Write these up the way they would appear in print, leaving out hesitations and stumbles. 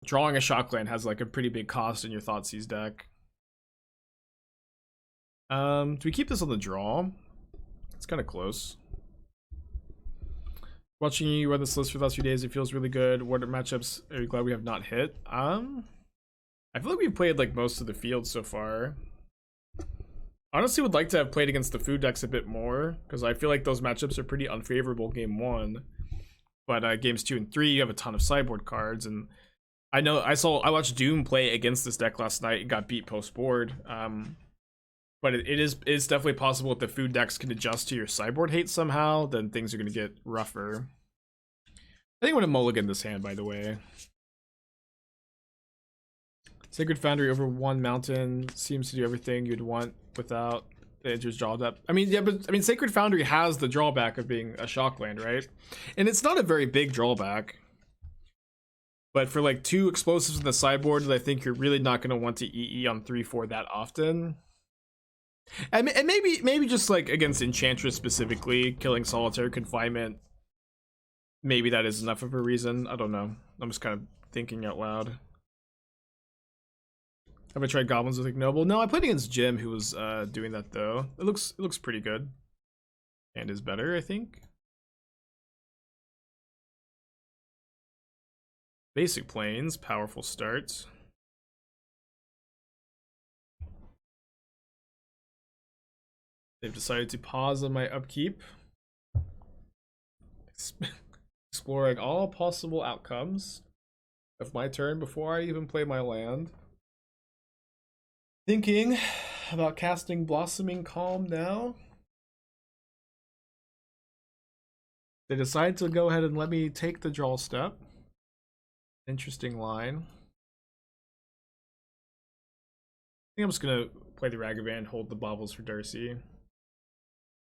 drawing a Shockland has like a pretty big cost in your Thoughtseize deck. Do we keep this on the draw? It's kind of close. Watching you run this list for the last few days, it feels really good. What matchups are you glad we have not hit? I feel like we've played like most of the field so far. Honestly, would like to have played against the food decks a bit more, because I feel like those matchups are pretty unfavorable game 1. But games 2 and 3, you have a ton of sideboard cards, and I watched Doom play against this deck last night and got beat post board. But it's definitely possible if the food decks can adjust to your sideboard hate somehow, then things are gonna get rougher. I think I'm gonna mulligan this hand, by the way. Sacred Foundry over 1 mountain seems to do everything you'd want without the Edge's drawback. I mean, yeah, but I mean, Sacred Foundry has the drawback of being a shockland, right? And it's not a very big drawback. But for like 2 explosives in the sideboard that I think you're really not gonna want to EE on 3/4 that often. And maybe just like against Enchantress specifically, killing Solitary Confinement. Maybe that is enough of a reason. I don't know. I'm just kind of thinking out loud. Have I tried Goblins with Ignoble? No, I played against Jim, who was doing that though. It looks pretty good, and is better, I think. Basic Plains, powerful start. They've decided to pause on my upkeep, exploring all possible outcomes of my turn before I even play my land. Thinking about casting Blossoming Calm now. They decide to go ahead and let me take the draw step. Interesting line. I think I'm just gonna play the Ragavan, hold the Baubles for Darcy.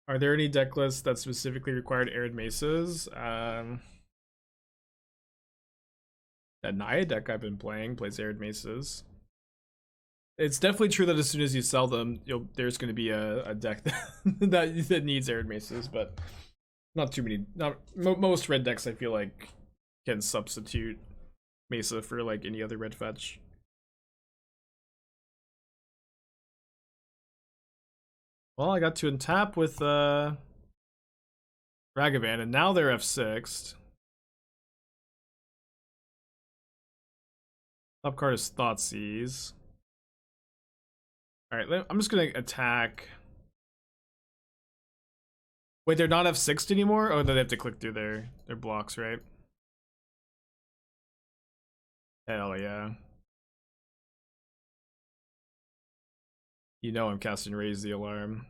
Are there any deck lists that specifically required Arid Mesas? That Naya deck I've been playing plays Arid Mesas. It's definitely true that as soon as you sell them, there's going to be a deck that needs Arid Mesas, but not too many. Most red decks I feel like can substitute Mesa for like any other red fetch. Well, I got to untap with Ragavan, and now they're F6'd. Top card is Thoughtseize. Alright, I'm just gonna attack. Wait, they're not F6'd anymore? Oh, they have to click through their blocks, right? Hell yeah. You know I'm casting Raise the Alarm.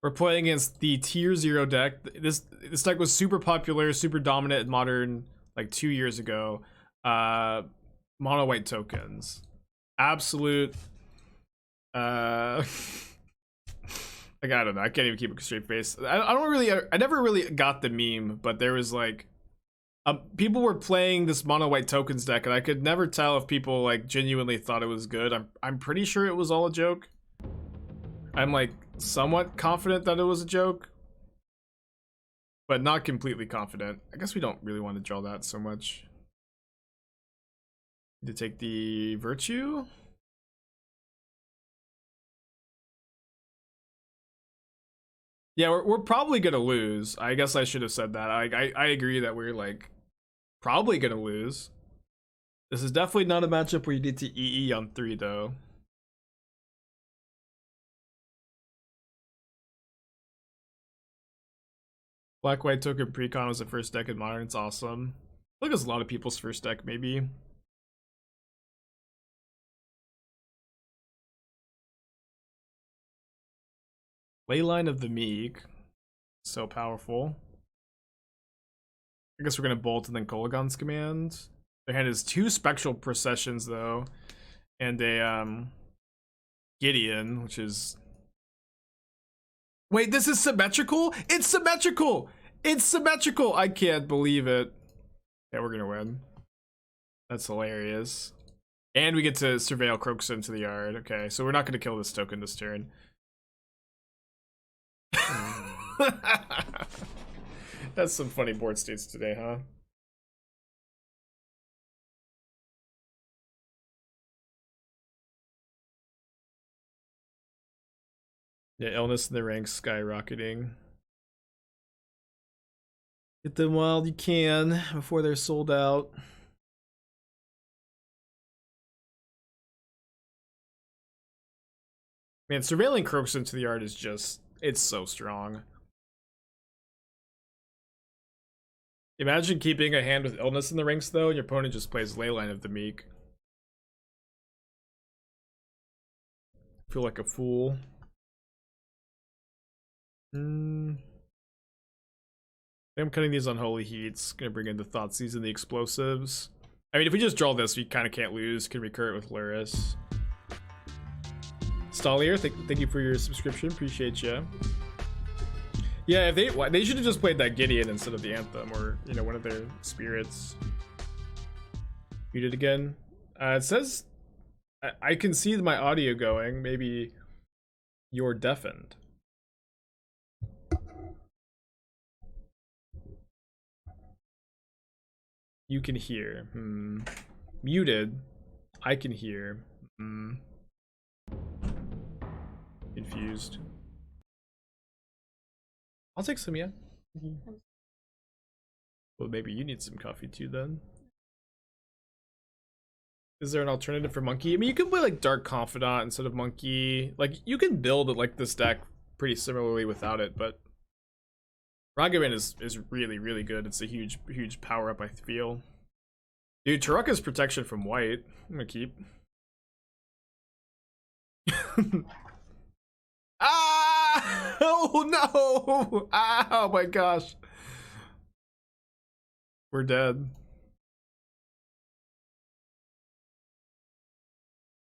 We're playing against the tier 0 deck. This deck was super popular, super dominant in Modern like 2 years ago. Mono white tokens. Absolute like I don't know, I can't even keep a straight face. I never really got the meme, but there was like people were playing this mono white tokens deck and I could never tell if people like genuinely thought it was good. I'm pretty sure it was all a joke. I'm like somewhat confident that it was a joke, but not completely confident. I guess we don't really want to draw that so much. To take the Virtue. Yeah, we're probably gonna lose. I guess I should have said that. I agree that we're like probably gonna lose. This is definitely not a matchup where you need to EE on 3 though. Black white token precon was the first deck in Modern. It's awesome. I think it's a lot of people's first deck, maybe. Leyline of the Meek. So powerful. I guess we're gonna bolt and then Kolaghan's command. Their hand is 2 spectral processions though. And a Gideon, which is. Wait, this is symmetrical? It's symmetrical! It's symmetrical! I can't believe it. Yeah, we're gonna win. That's hilarious. And we get to surveil Kroxa into the yard. Okay, so we're not gonna kill this token this turn. That's some funny board states today, huh? Yeah, illness in the ranks skyrocketing. Get them while you can before they're sold out. Man, surveilling Kroxa into the yard is just, it's so strong. Imagine keeping a hand with illness in the ranks though, and your opponent just plays Leyline of the Meek. Feel like a fool. I'm cutting these Unholy Heats. Gonna bring in the Thoughtseize and the explosives. I mean, if we just draw this, we kind of can't lose. Can recur it with Lurrus. Stalier, thank you for your subscription. Appreciate you. Yeah, if they should have just played that Gideon instead of the Anthem, or you know, one of their spirits. Muted again. It says I can see my audio going. Maybe you're deafened. You can hear. Muted. I can hear. Confused. I'll take some, yeah. Well, maybe you need some coffee too then. Is there an alternative for Monkey? I mean, you can play like Dark Confidant instead of Monkey. Like, you can build like this deck pretty similarly without it, but Ragavan is really, really good. It's a huge power up, I feel. Dude, Tourach is protection from white. I'm gonna keep. Ah! Oh no! Ah, oh my gosh. We're dead.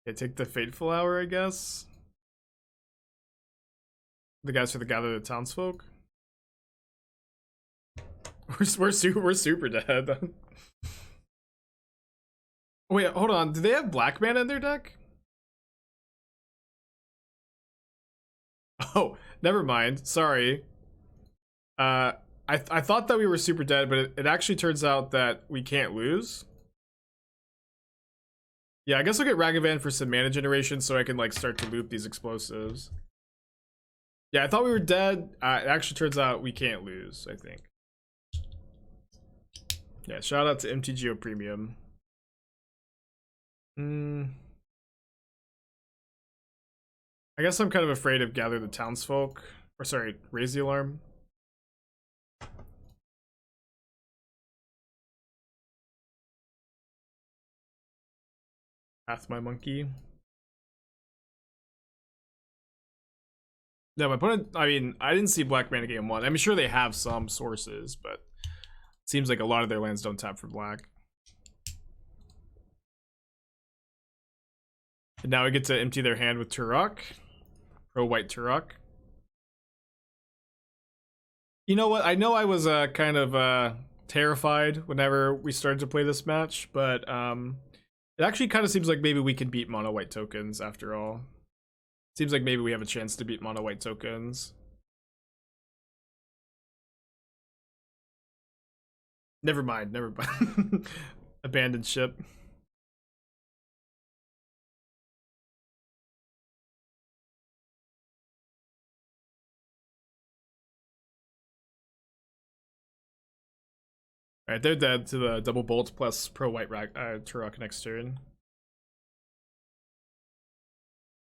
Okay, take the Fateful Hour, I guess. The guys for the Gather the Townsfolk. We're super dead. Wait, hold on. Do they have black mana in their deck? Oh, never mind. Sorry. I thought that we were super dead, but it actually turns out that we can't lose. Yeah, I guess I'll get Ragavan for some mana generation so I can like start to loop these explosives. Yeah, I thought we were dead. It actually turns out we can't lose, I think. Yeah, shout out to MTGO Premium. I guess I'm kind of afraid of Gather the Townsfolk. Or sorry, Raise the Alarm. Path my monkey. No, my opponent, I mean, I didn't see black mana game 1. I'm sure they have some sources, but it seems like a lot of their lands don't tap for black. And now we get to empty their hand with Tourach. Pro-white Tourach. You know what? I know I was kind of terrified whenever we started to play this match, but it actually kind of seems like maybe we can beat mono-white tokens after all. Seems like maybe we have a chance to beat mono-white tokens. Never mind, never mind. Abandoned ship. Alright, they're dead to the double bolt plus pro-white Tourach next turn.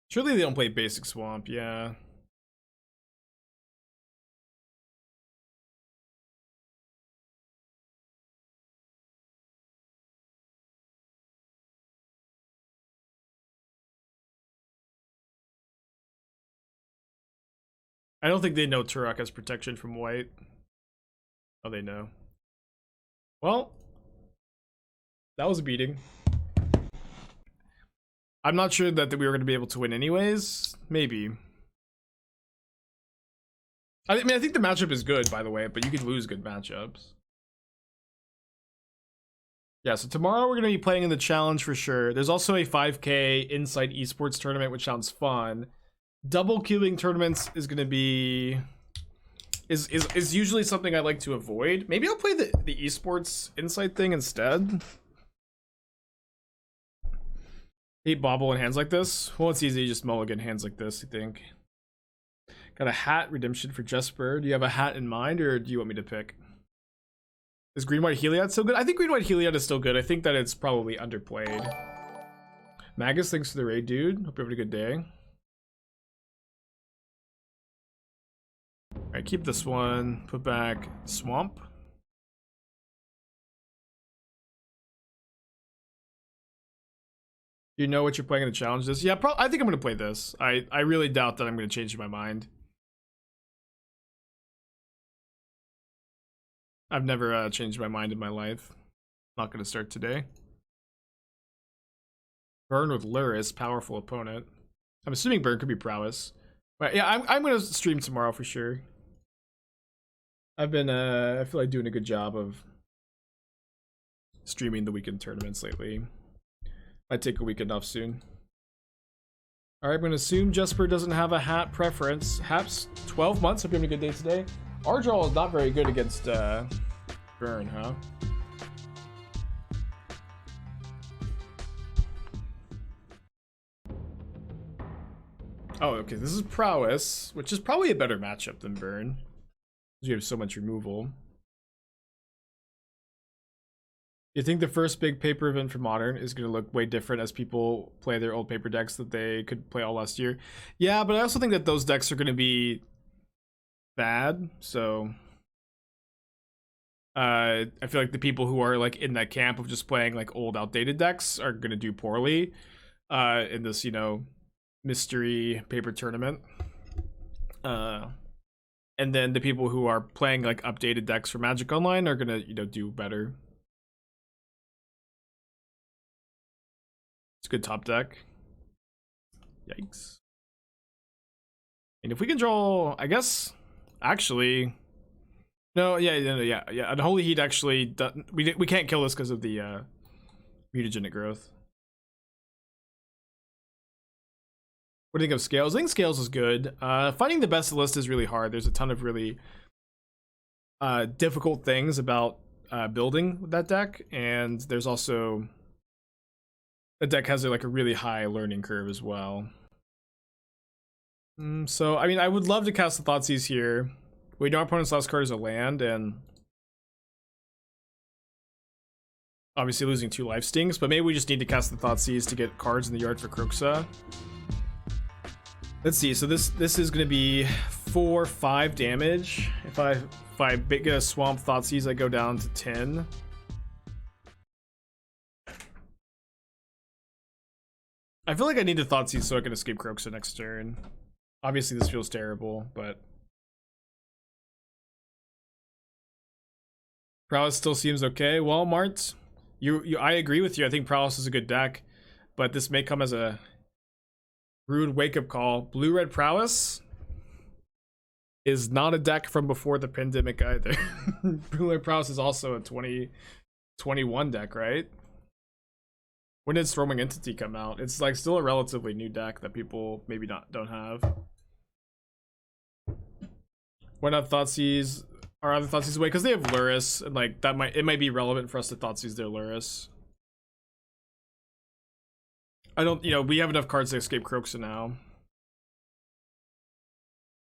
Surely they don't play basic swamp, yeah. I don't think they know Tourach has protection from white. Oh, they know. Well, that was a beating. I'm not sure that we were going to be able to win anyways. Maybe. I mean, I think the matchup is good, by the way, but you could lose good matchups. Yeah, so tomorrow we're going to be playing in the challenge for sure. There's also a 5K Inside Esports tournament, which sounds fun. Double queuing tournaments is going to be... is usually something I like to avoid. Maybe I'll play the esports Inside thing instead. Hate Bauble in hands like this. Well, it's easy, just mulligan hands like this, I think. Got a hat redemption for Jesper. Do you have a hat in mind, or do you want me to pick? Is Green White Heliod still good? I think Green White Heliod is still good. I think that it's probably underplayed. Magus, thanks for the raid, dude. Hope you're having a good day. Alright, keep this one. Put back Swamp. You know what you're playing in the challenges? Yeah, I think I'm going to play this. I really doubt that I'm going to change my mind. I've never changed my mind in my life. Not going to start today. Burn with Lurrus, powerful opponent. I'm assuming Burn could be prowess. But yeah, I'm going to stream tomorrow for sure. I've been, I feel like doing a good job of streaming the weekend tournaments lately. Might take a weekend off soon. Alright, I'm going to assume Jesper doesn't have a hat preference. Haps 12 months. Hope you're having a good day today. Our draw is not very good against Burn, huh? Oh, okay. This is Prowess, which is probably a better matchup than Burn. Because you have so much removal. You think the first big paper event for Modern is going to look way different as people play their old paper decks that they could play all last year? Yeah, but I also think that those decks are going to be bad, so I feel like the people who are like in that camp of just playing like old outdated decks are going to do poorly in this, you know, mystery paper tournament. And then the people who are playing like updated decks for Magic Online are going to, you know, do better. It's a good top deck. Yikes. And if we can draw, I guess, actually, no, yeah. Unholy Heat actually, we can't kill this because of the mutagenic growth. What do you think of Scales? I think Scales is good. Finding the best list is really hard. There's a ton of really difficult things about building that deck, and there's also the deck has like a really high learning curve as well. So I mean, I would love to cast the Thoughtseize here. We know our opponent's last card is a land, and obviously losing 2 life stings, but maybe we just need to cast the Thoughtseize to get cards in the yard for Kroxa. Let's see, so this is going to be 4-5 damage. If I get a Swamp Thoughtseize, I go down to 10. I feel like I need to Thoughtseize so I can escape Kroxa next turn. Obviously this feels terrible, but Prowess still seems okay. Well, Mart, I agree with you. I think Prowess is a good deck, but this may come as a rude wake-up call. Blue-red Prowess is not a deck from before the pandemic either. Blue-red Prowess is also a 2021 deck, right? When did Storming Entity come out? It's like still a relatively new deck that people maybe don't have. Why not Thoughtseize our other Thoughtseize away? Because they have Lurrus, and like that it might be relevant for us to Thoughtseize their Lurrus. I don't, you know, we have enough cards to escape Kroxa now.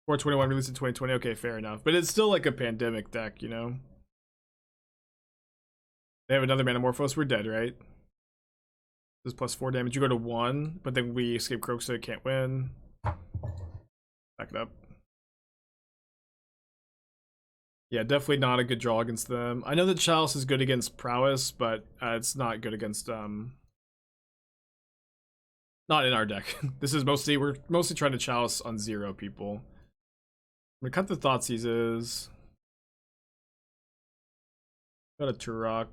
421 released in 2020. Okay, fair enough. But it's still like a pandemic deck, you know. They have another Manamorphose. We're dead, right? This is plus 4 damage. You go to 1, but then we escape Kroxa, can't win. Back it up. Yeah, definitely not a good draw against them. I know that Chalice is good against Prowess, but it's not good against not in our deck. This is we're mostly trying to Chalice on 0 people. I'm gonna cut the Thoughtseizes. Got a Tourach.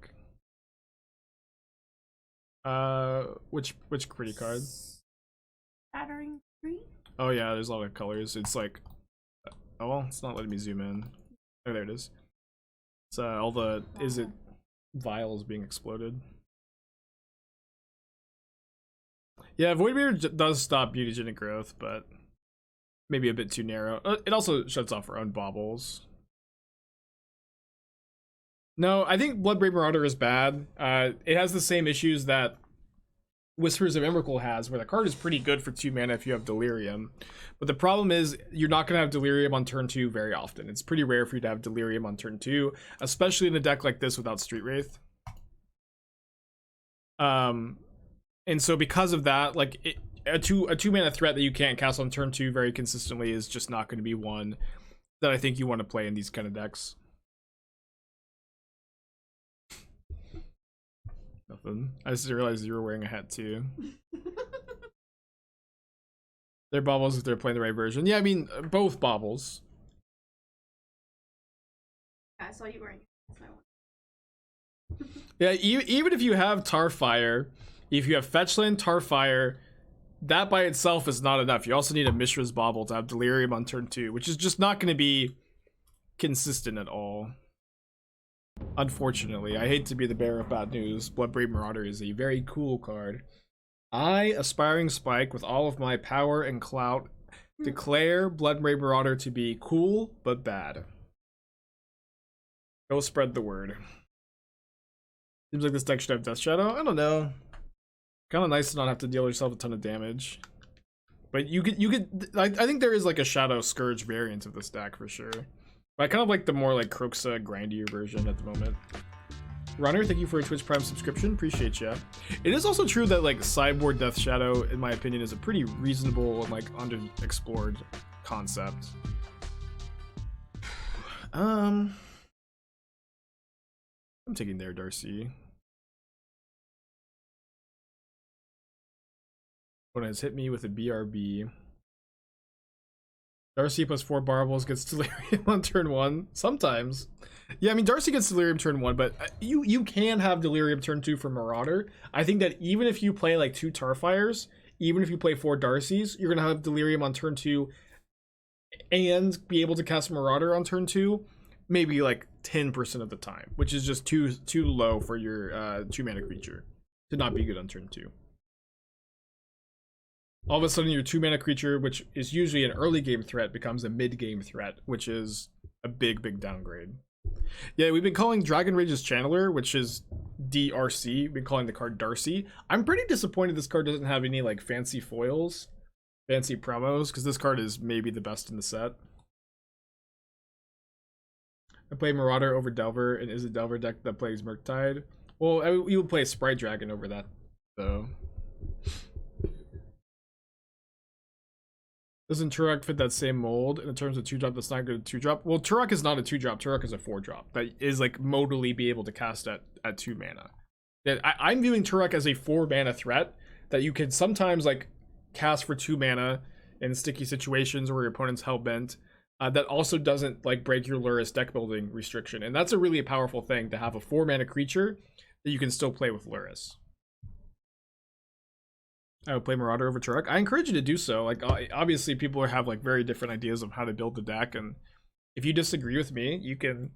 Which pretty card? Shattering Spree? Oh yeah, there's a lot of colors. It's like, oh well, it's not letting me zoom in. Oh, there it is. It's all the vials being exploded. Yeah, Voidwalker does stop mutagenic growth, but maybe a bit too narrow. It also shuts off our own baubles. No, I think Bloodbraid Marauder is bad. It has the same issues that Whispers of Emrakul has, where the card is pretty good for 2 mana if you have Delirium. But the problem is you're not going to have Delirium on turn 2 very often. It's pretty rare for you to have Delirium on turn 2, especially in a deck like this without Street Wraith. And so because of that, like a two mana threat that you can't cast on turn 2 very consistently is just not going to be one that I think you want to play in these kind of decks. Nothing. I just realized you were wearing a hat too. They're baubles if they're playing the right version. Yeah, I mean, both baubles. I saw you wearing it. That's my one. Yeah, even if you have Tarfire, if you have Fetchland, Tarfire, that by itself is not enough. You also need a Mishra's Bauble to have Delirium on turn 2, which is just not going to be consistent at all. Unfortunately, I hate to be the bearer of bad news. Bloodbraid Marauder is a very cool card. I, Aspiring Spike, with all of my power and clout, declare Bloodbraid Marauder to be cool but bad. Go spread the word. Seems like this deck should have Death Shadow. I don't know. Kind of nice to not have to deal yourself a ton of damage. But you could. I think there is like a Shadow Scourge variant of this deck for sure. But I kind of like the more like Kroxa grindier version at the moment. Runner, thank you for a Twitch Prime subscription. Appreciate ya. It is also true that like Sideboard Death Shadow, in my opinion, is a pretty reasonable and like underexplored concept. I'm taking their Darcy. When has hit me with a BRB. Darcy plus 4 Baubles gets Delirium on turn 1. Sometimes. Yeah, I mean, Darcy gets Delirium turn 1, but you can have Delirium turn 2 for Marauder. I think that even if you play like 2 Tarfires, even if you play 4 Darcys, you're going to have Delirium on turn 2 and be able to cast Marauder on turn 2 maybe like 10% of the time, which is just too low for your 2 mana creature to not be good on turn 2. All of a sudden your 2 mana creature, which is usually an early game threat, becomes a mid game threat, which is a big downgrade. Yeah, we've been calling Dragon Rage's Channeler, which is DRC, we've been calling the card Darcy. I'm pretty disappointed this card doesn't have any like fancy foils, fancy promos, because this card is maybe the best in the set. I play Marauder over Delver, and is a Delver deck that plays Murktide. Well, you would play Sprite Dragon over that, though. Doesn't Tourach fit that same mold in terms of 2-drop that's not good at 2-drop? Well, Tourach is not a 2-drop. Tourach is a 4-drop that is like modally be able to cast at 2 mana. I'm viewing Tourach as a 4 mana threat that you can sometimes like cast for 2 mana in sticky situations where your opponent's hellbent. That also doesn't like break your Lurrus deck building restriction, and that's a really powerful thing to have a 4 mana creature that you can still play with Lurrus. I would play Marauder over Tourach. I encourage you to do so. Like, obviously, people have like very different ideas of how to build the deck, and if you disagree with me, you can.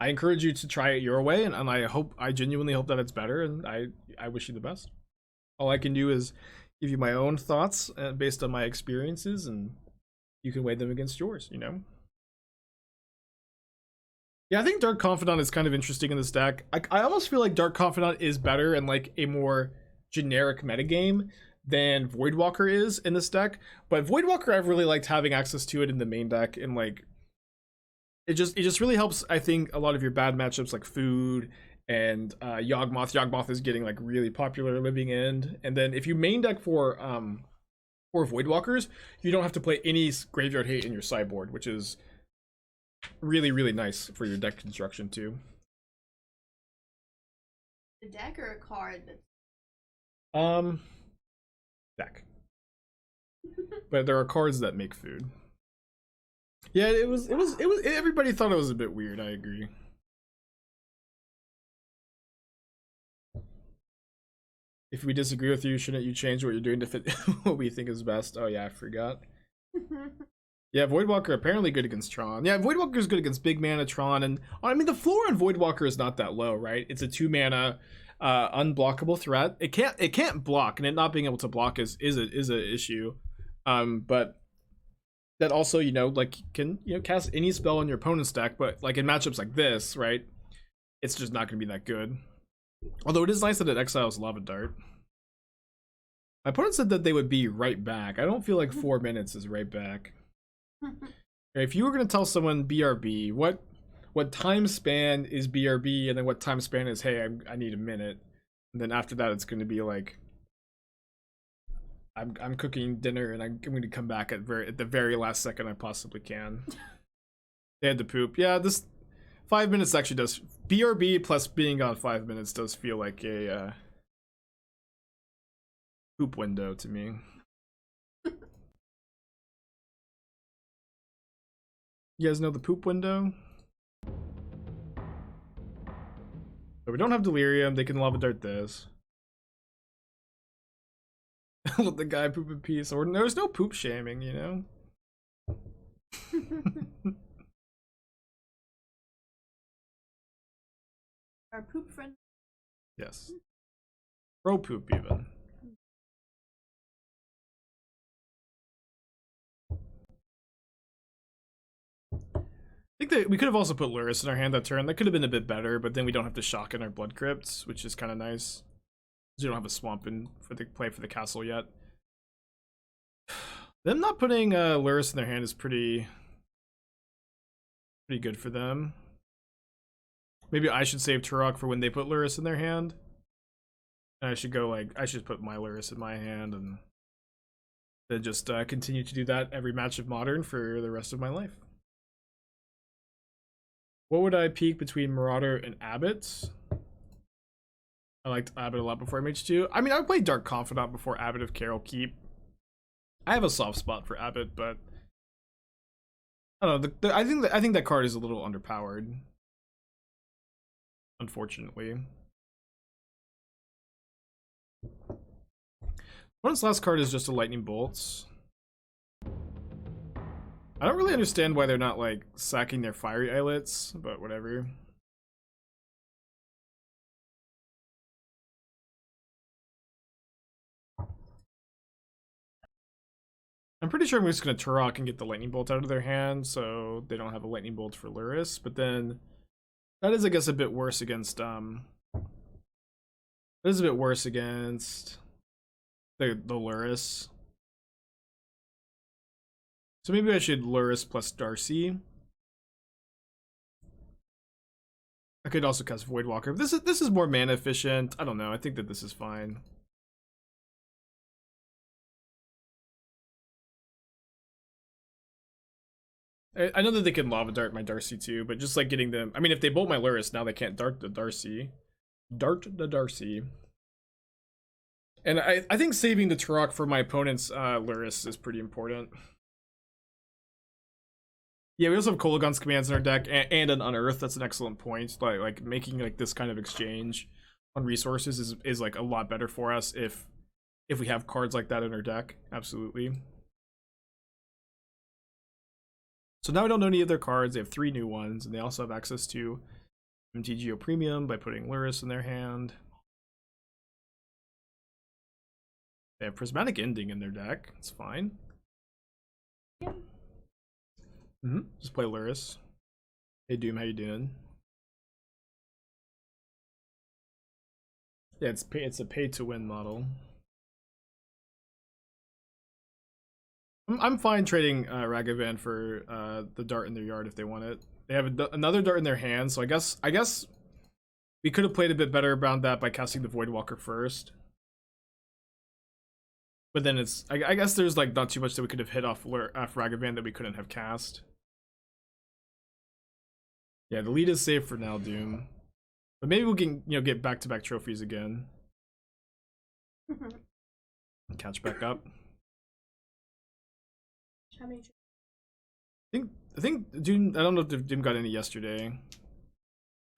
I encourage you to try it your way, and I genuinely hope that it's better, and I wish you the best. All I can do is give you my own thoughts based on my experiences, and you can weigh them against yours. You know. Yeah, I think Dark Confidant is kind of interesting in this deck. I almost feel like Dark Confidant is better in like a more generic metagame than Voidwalker is in this deck, but Voidwalker I've really liked having access to it in the main deck, and like it just really helps. I think a lot of your bad matchups like Food and Yawgmoth is getting like really popular Living End, and then if you main deck for Voidwalkers, you don't have to play any Graveyard Hate in your sideboard, which is really nice for your deck construction too. The deck or a card that's deck. But there are cards that make food. Yeah, it was everybody thought it was a bit weird, I agree. If we disagree with you, shouldn't you change what you're doing to fit what we think is best? Oh yeah, I forgot. Yeah, Voidwalker apparently good against Tron. Yeah, Voidwalker is good against big mana Tron, and I mean the floor on Voidwalker is not that low, right? It's a 2 mana unblockable threat. It can't block, and it not being able to block is a issue. But that also, you know, like can, you know, cast any spell on your opponent's deck, but like in matchups like this, right? It's just not gonna be that good. Although it is nice that it exiles Lava Dart. My opponent said that they would be right back. I don't feel like 4 minutes is right back. If you were gonna tell someone BRB, what time span is BRB, and then what time span is, hey, I need a minute, and then after that it's gonna be like, I'm cooking dinner and I'm going to come back at the very last second I possibly can. They had to poop. Yeah, this 5 minutes actually does, BRB plus being on 5 minutes does feel like a poop window to me. You guys know the poop window? So we don't have Delirium, they can lava dart this. Let the guy poop in peace, or there's no poop shaming, you know? Our poop friend. Yes. Pro poop even. I think that we could have also put Lurrus in our hand that turn. That could have been a bit better, but then we don't have to shock in our Blood Crypts, which is kind of nice. We don't have a swamp in for the play for the castle yet. Them not putting Lurrus in their hand is pretty good for them. Maybe I should save Tourach for when they put Lurrus in their hand. And I should go like, I should put my Lurrus in my hand and then just continue to do that every match of Modern for the rest of my life. What would I peak between Marauder and Abbot? I liked Abbot a lot before MH2. I mean, I would play Dark Confidant before Abbot of Carol Keep. I have a soft spot for Abbot, but I don't know. I think that card is a little underpowered, unfortunately. Opponent's last card is just a Lightning Bolts. I don't really understand why they're not like sacking their Fiery Islets, but whatever. I'm pretty sure I'm just gonna Tourach and get the Lightning Bolt out of their hand, so they don't have a Lightning Bolt for Lurrus. But then that is, I guess, a bit worse against that is a bit worse against the Lurrus. So maybe I should Lurrus plus Darcy. I could also cast Voidwalker. This is more mana efficient. I don't know. I think that this is fine. I know that they can lava dart my Darcy too, but just like getting them. I mean, if they bolt my Lurrus, now they can't dart the Darcy. Dart the Darcy. And I think saving the Tourach for my opponent's Lurrus is pretty important. Yeah, we also have Kolaghan's commands in our deck and an Unearth. That's an excellent point. Like making like this kind of exchange on resources is like a lot better for us if we have cards like that in our deck. Absolutely. So now we don't know any of their cards. They have 3 new ones, and they also have access to MTGO Premium by putting Lurrus in their hand. They have Prismatic Ending in their deck. It's fine. Yeah. Just play Lurrus. Hey Doom, how you doing? Yeah, it's a pay to win model. I'm fine trading Ragavan for the dart in their yard if they want it. They have another dart in their hand, so I guess we could have played a bit better around that by casting the Voidwalker first. But then it's I guess there's like not too much that we could have hit off Ragavan that we couldn't have cast. Yeah, the lead is safe for now, Doom. But maybe we can, get back-to-back trophies again. Catch back up. I think Doom, I don't know if Doom got any yesterday.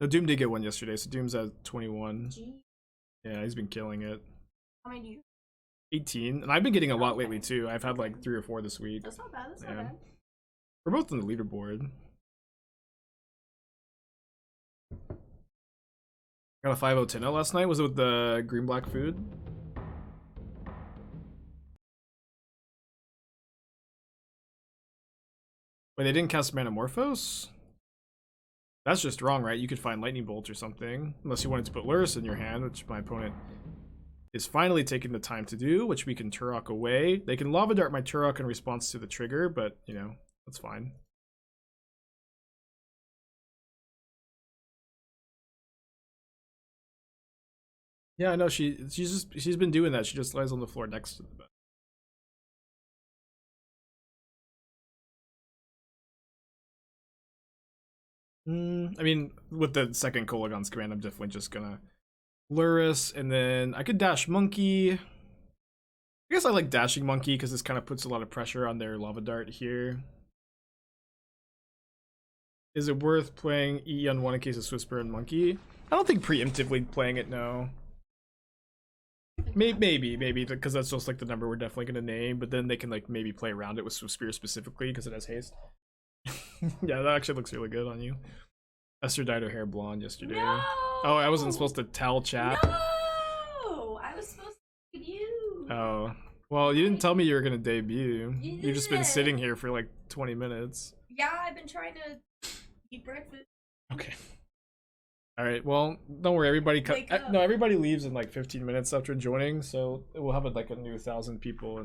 No, Doom did get one yesterday, so Doom's at 21. Yeah, he's been killing it. How many do you? 18, and I've been getting a lot lately too. I've had like 3 or 4 this week. That's not bad. That's not bad. We're both on the leaderboard. Got a 5-0-10 last night. Was it with the green black food? Wait, they didn't cast Manamorphose? That's just wrong, right? You could find Lightning Bolt or something. Unless you wanted to put Lurrus in your hand, which my opponent is finally taking the time to do, which we can Tourach away. They can Lava Dart my Tourach in response to the trigger, but, you know, that's fine. Yeah, I know, she's been doing that. She just lies on the floor next to the bed. I mean, with the second Kolaghan's command, I'm definitely just gonna Lurrus, and then I could dash Monkey. I guess I like dashing Monkey because this kind of puts a lot of pressure on their Lava Dart here. Is it worth playing E on one in case of Whisper and Monkey? I don't think preemptively playing it, no. Maybe, because that's just like the number we're definitely gonna name, but then they can like maybe play around it with Spear specifically because it has haste. Yeah, that actually looks really good on you. Esther dyed her hair blonde yesterday. No! Oh, I wasn't supposed to tell chat. No, I was supposed to you. Oh, well, you didn't tell me you were gonna debut. You've just been did. sitting here for like 20 minutes. Yeah, I've been trying to eat breakfast. Okay. All right. Well, don't worry. Everybody, no, everybody leaves in like 15 minutes after joining, so we'll have like a new 1,000 people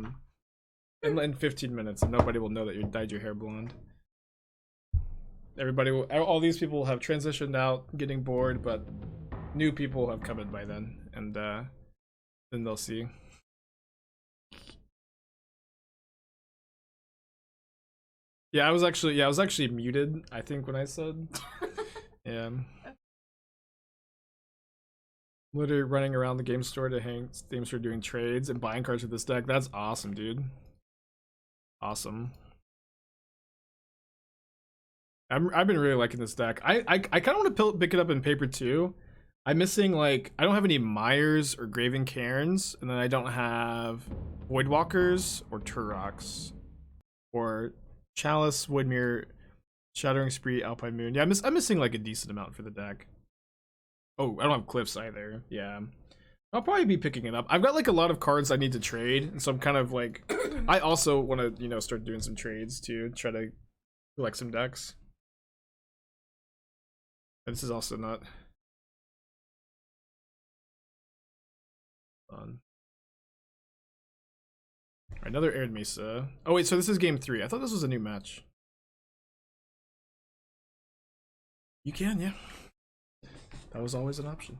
in 15 minutes, and nobody will know that you dyed your hair blonde. Everybody will, all these people will have transitioned out, getting bored, but new people will have come in by then, and then they'll see. Yeah, I was actually muted, I think, when I said. Yeah. Literally running around the game store to hang themes for doing trades and buying cards with this deck. That's awesome, dude. Awesome. I've been really liking this deck. I kind of want to pick it up in paper too. I'm missing, like, I don't have any Mires or Graven Cairns, and then I don't have Voidwalkers or Tourachs or Chalice, Voidmere, Shattering Spree, Alpine Moon. Yeah, I'm missing like a decent amount for the deck. Oh, I don't have Cliffs either. Yeah, I'll probably be picking it up. I've got like a lot of cards I need to trade, and so I'm kind of like, I also want to, you know, start doing some trades to try to collect some decks. And this is also not fun. Right, another Arid Mesa. Oh wait, so this is game 3. I thought this was a new match. You can, yeah. That was always an option.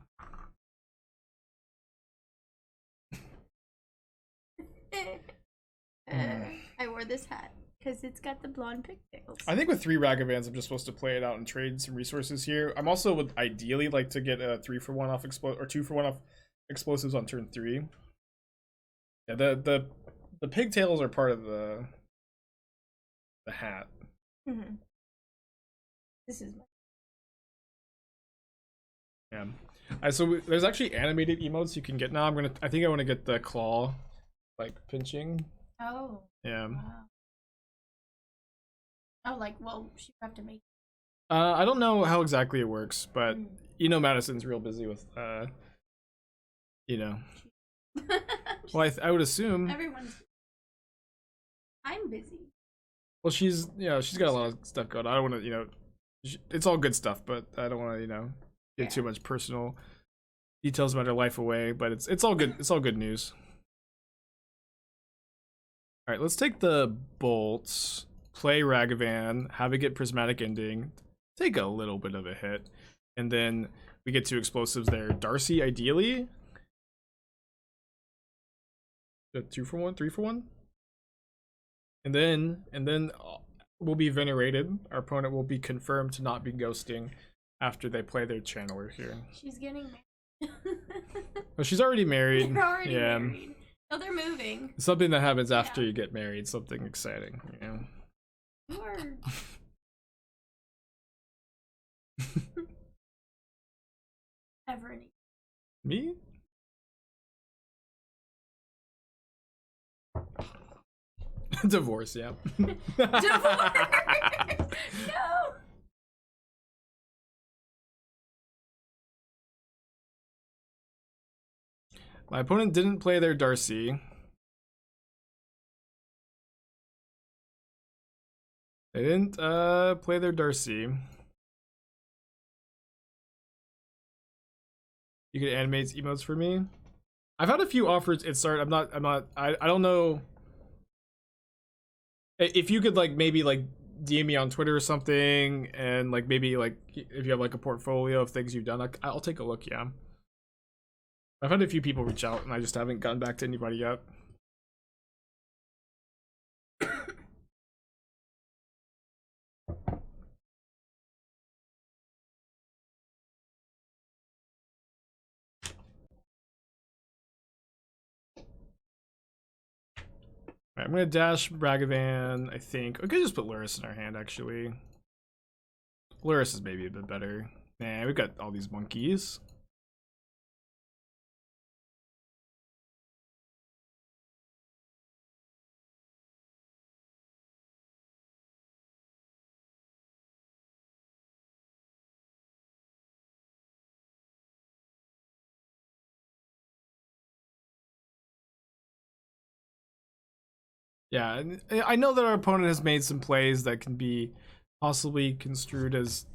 I wore this hat because it's got the blonde pigtails. I think with 3 Ragavans, I'm just supposed to play it out and trade some resources here. I'm also would ideally like to get a 3-for-1 off or 2-for-1 off explosives on turn 3. Yeah, the pigtails are part of the hat. Mm-hmm. This is my. Yeah. So there's actually animated emotes you can get now. I think I want to get the claw, like pinching. Oh. Yeah. Wow. Oh, like, well, she have to make. I don't know how exactly it works, but you know Madison's real busy with you know. Well, I would assume. Everyone's. I'm busy. Well, she's got a lot of stuff going on. I don't want to, you know, it's all good stuff, but I don't want to, you know, give too much personal details about her life away. But it's all good. It's all good news. All right, let's take the bolts, play Ragavan, have it get prismatic ending, take a little bit of a hit, and then we get 2 explosives there. Darcy, ideally. 2-for-1, 3-for-1. And then we'll be venerated. Our opponent will be confirmed to not be ghosting after they play their channeler here. She's getting married. Well, she's already married. They're already married. No, they're moving. Something that happens after you get married. Something exciting. Yeah. You are. Ever any. Me? Divorce, yeah. Divorce! No! My opponent didn't play their Darcy. They didn't play their Darcy. You could animate emotes for me? I've had a few offers at start. I don't know if you could like maybe like DM me on Twitter or something, and like maybe like if you have like a portfolio of things you've done, I'll take a look. Yeah, I've had a few people reach out and I just haven't gotten back to anybody yet. Right, I'm gonna dash Ragavan, I think. I could just put Lurrus in our hand, actually. Lurrus is maybe a bit better. Nah, we've got all these monkeys. Yeah, and I know that our opponent has made some plays that can be possibly construed as,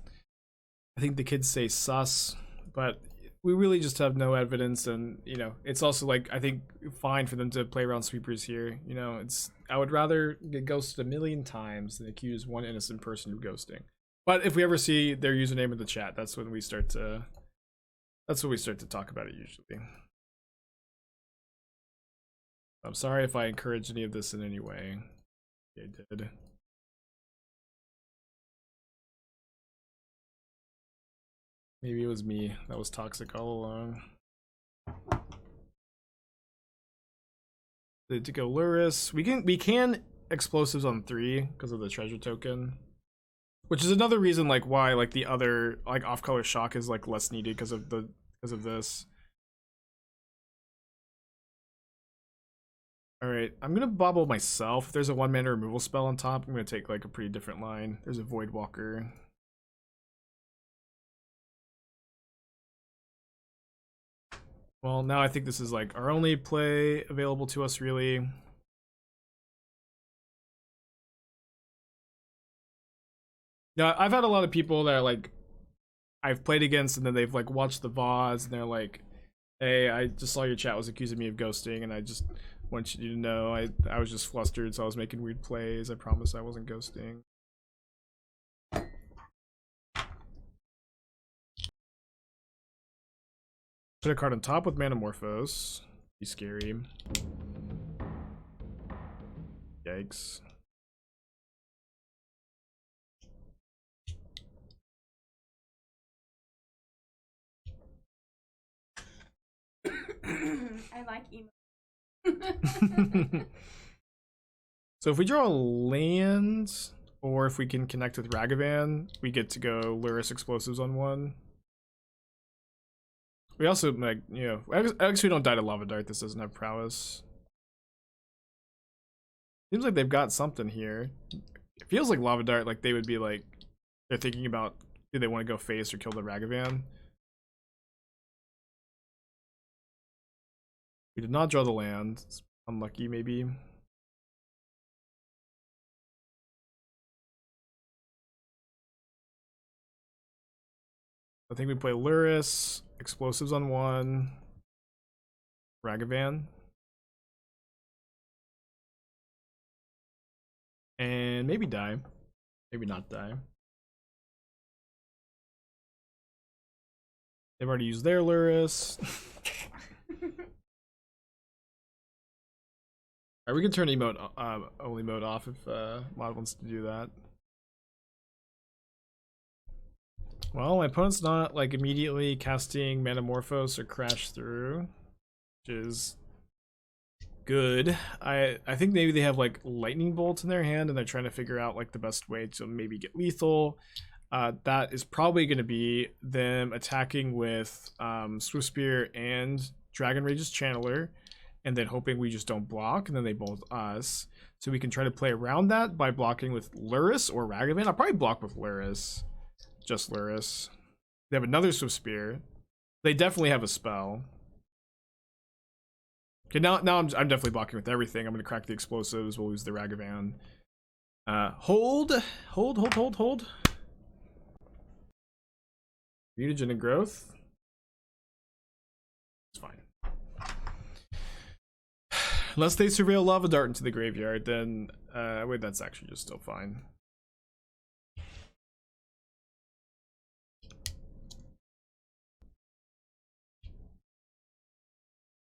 I think the kids say sus, but we really just have no evidence. And you know, it's also like, I think fine for them to play around sweepers here. You know, I would rather get ghosted a million times than accuse one innocent person of ghosting. But if we ever see their username in the chat, that's when we start to talk about it usually. I'm sorry if I encourage any of this in any way. I did. Maybe it was me that was toxic all along. To go Lurrus. We can explosives on 3 because of the treasure token. Which is another reason like why like the other like off-color shock is like less needed because of this. Alright, I'm gonna Bauble myself. If there's a 1-mana removal spell on top, I'm gonna take like a pretty different line. There's a Voidwalker. Well, now I think this is like our only play available to us, really. Yeah, I've had a lot of people that are like I've played against, and then they've like watched the VODs, and they're like, "Hey, I just saw your chat was accusing me of ghosting, and I just want you to know I was just flustered, so I was making weird plays. I promise I wasn't ghosting." Put a card on top with Manamorphose. Be scary. Yikes. I like emo. So if we draw a land, or if we can connect with Ragavan, we get to go Lurrus explosives on 1. We also, like, you know, I guess we don't die to Lava Dart. This doesn't have prowess. Seems like they've got something here. It feels like Lava Dart, like they would be like, they're thinking about, do they want to go face or kill the Ragavan? We did not draw the land. It's unlucky, maybe. I think we play Lurrus, explosives on 1, Ragavan, and maybe die. Maybe not die. They've already used their Lurrus. Alright, we can turn emote only mode off if Mod wants to do that. Well, my opponent's not like immediately casting Manamorphose or Crash Through, which is good. I think maybe they have like Lightning Bolt in their hand and they're trying to figure out like the best way to maybe get lethal. That is probably going to be them attacking with Swift Spear and Dragon Rage's Channeler, and then hoping we just don't block, and then they bolt us. So we can try to play around that by blocking with Lurrus or Ragavan. I'll probably block with Lurrus. Just Lurrus. They have another Swift Spear. They definitely have a spell. Okay, now I'm definitely blocking with everything. I'm gonna crack the explosives. We'll lose the Ragavan. Hold. Mutagen and growth. It's fine. Unless they surveil Lava Dart into the graveyard, then wait, that's actually just still fine.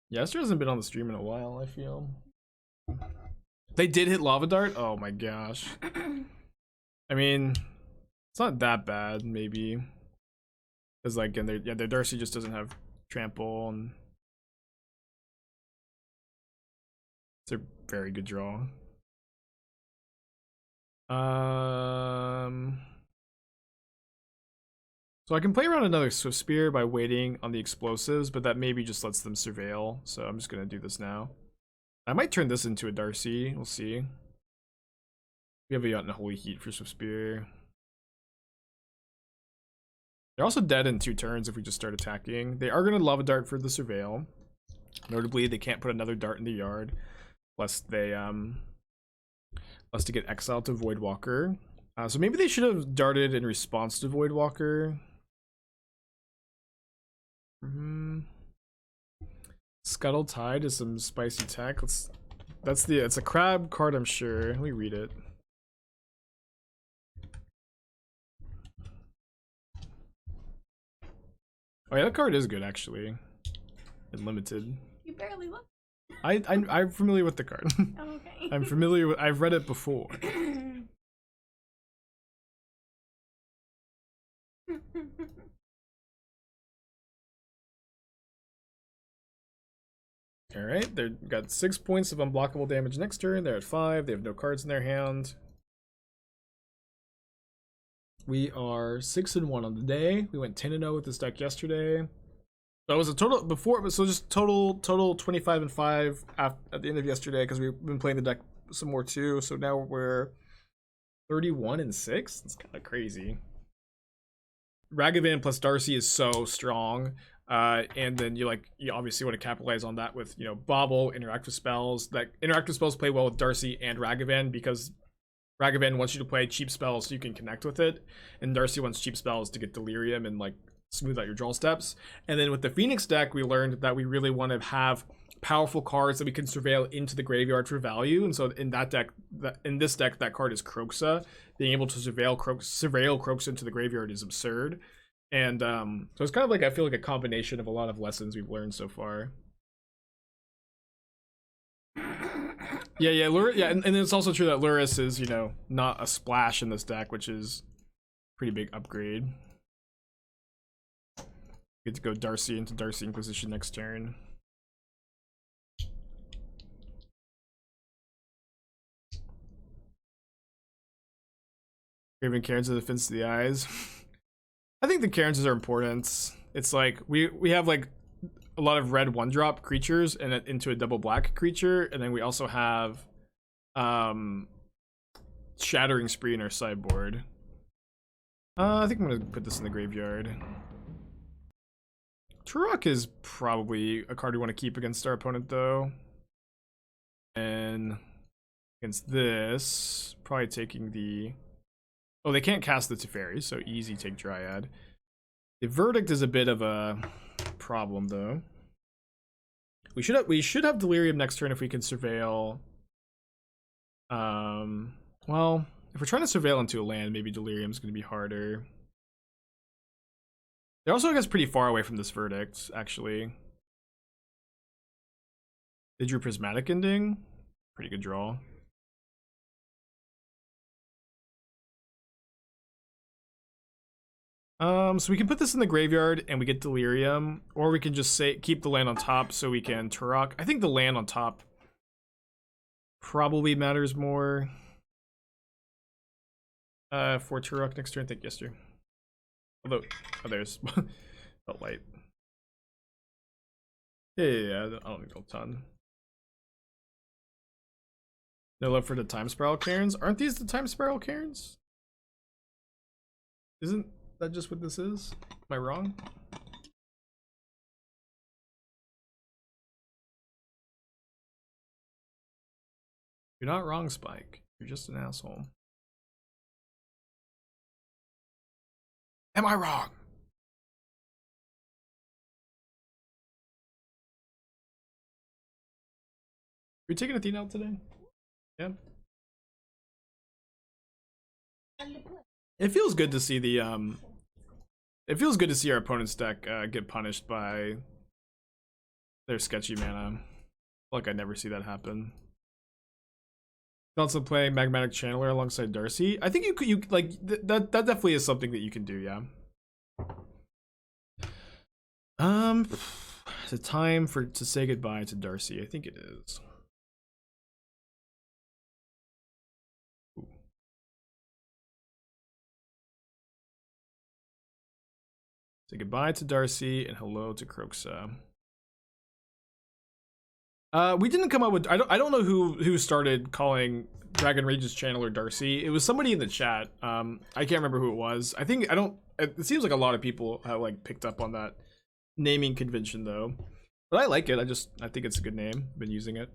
Yester hasn't been on the stream in a while, I feel. They did hit Lava Dart? Oh my gosh. I mean, it's not that bad, maybe. Because like, and their Darcy just doesn't have trample, and it's a very good draw. So I can play around another Swift Spear by waiting on the explosives, but that maybe just lets them surveil. So I'm just gonna do this now. I might turn this into a Darcy. We'll see. We have a Unholy Heat for Swift Spear. They're also dead in 2 turns if we just start attacking. They are gonna Lava Dart for the surveil. Notably, they can't put another dart in the yard, lest they lest to get exiled to Voidwalker. So maybe they should have darted in response to Voidwalker. Scuttle Tide is some spicy tech. It's a crab card, I'm sure. Let me read it. Oh yeah, that card is good actually. And limited. You barely look. I'm familiar with the card. Oh, okay. I'm familiar with. I've read it before. Alright, they've got 6 points of unblockable damage next turn. They're at 5. They have no cards in their hand. We are 6-1 on the day. We went 10-0 with this deck yesterday. So it was a total before, so just total 25-5 at the end of yesterday because we've been playing the deck some more too. So now we're 31-6. It's kind of crazy. Ragavan plus Darcy is so strong. And then you obviously want to capitalize on that with, Bauble, interactive spells. That interactive spells play well with Darcy and Ragavan because Ragavan wants you to play cheap spells so you can connect with it, and Darcy wants cheap spells to get Delirium and smooth out your draw steps. And then with the Phoenix deck, we learned that we really want to have powerful cards that we can surveil into the graveyard for value. And so in this deck, that card is Kroxa. Being able to surveil Kroxa into the graveyard is absurd. And so it's kind of I feel like a combination of a lot of lessons we've learned so far. Yeah, and it's also true that Lurrus is, not a splash in this deck, which is a pretty big upgrade. Get to go Darcy into Darcy Inquisition next turn. Graven Cairns of Defense to the Eyes. I think the Cairns are important. It's we have a lot of red 1-drop creatures and into a double black creature, and then we also have Shattering Spree in our sideboard. I think I'm gonna put this in the graveyard. Tourach is probably a card we want to keep against our opponent though. And against this, probably taking the... Oh, they can't cast the Teferi, so easy take Dryad. The Verdict is a bit of a problem though. We should have Delirium next turn if we can surveil. Well, if we're trying to surveil into a land, maybe Delirium's gonna be harder. They're also, I guess, pretty far away from this Verdict, actually. They drew Prismatic Ending. Pretty good draw. So we can put this in the graveyard and we get Delirium, or we can just keep the land on top so we can Tourach. I think the land on top probably matters more. For Tourach next turn, thank you, Esther. Although, there's felt light. Yeah, I don't need a ton. No love for the Time Spiral Cairns. Aren't these the Time Spiral Cairns? Isn't that just what this is? Am I wrong? You're not wrong, Spike. You're just an asshole. Am I wrong? We taking Athena out today? Yeah. It feels good to see the it feels good to see our opponent's deck get punished by their sketchy mana. Like I never see that happen. Also playing Magmatic Channeler alongside Darcy. I think you like that definitely is something that you can do, yeah. Is it time to say goodbye to Darcy? I think it is. Ooh. Say goodbye to Darcy and hello to Kroxa. We didn't come up with. I don't know who started calling Dragon Rage's Channeler Darcy. It was somebody in the chat. I can't remember who it was. It seems like a lot of people have like picked up on that naming convention though. But I like it. I think it's a good name. Been using it.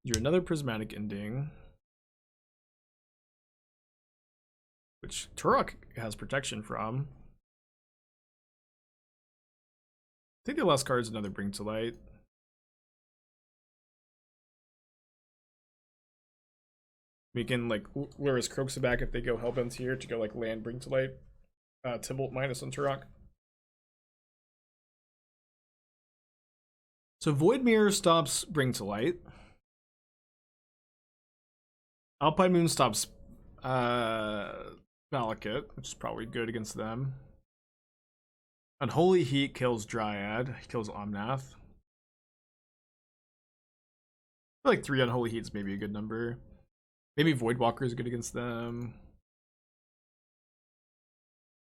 You're another prismatic ending, which Tourach has protection from. I think the last card is another Bring to Light. We can like Lurrus Kroxa back if they go Hellbent here to go like land Bring to Light. Tibalt minus on Tourach. So Void Mirror stops Bring to Light. Alpine Moon stops Malekith, which is probably good against them. Unholy Heat kills Dryad, kills Omnath. I feel like 3 Unholy Heats maybe a good number. Maybe Voidwalker is good against them.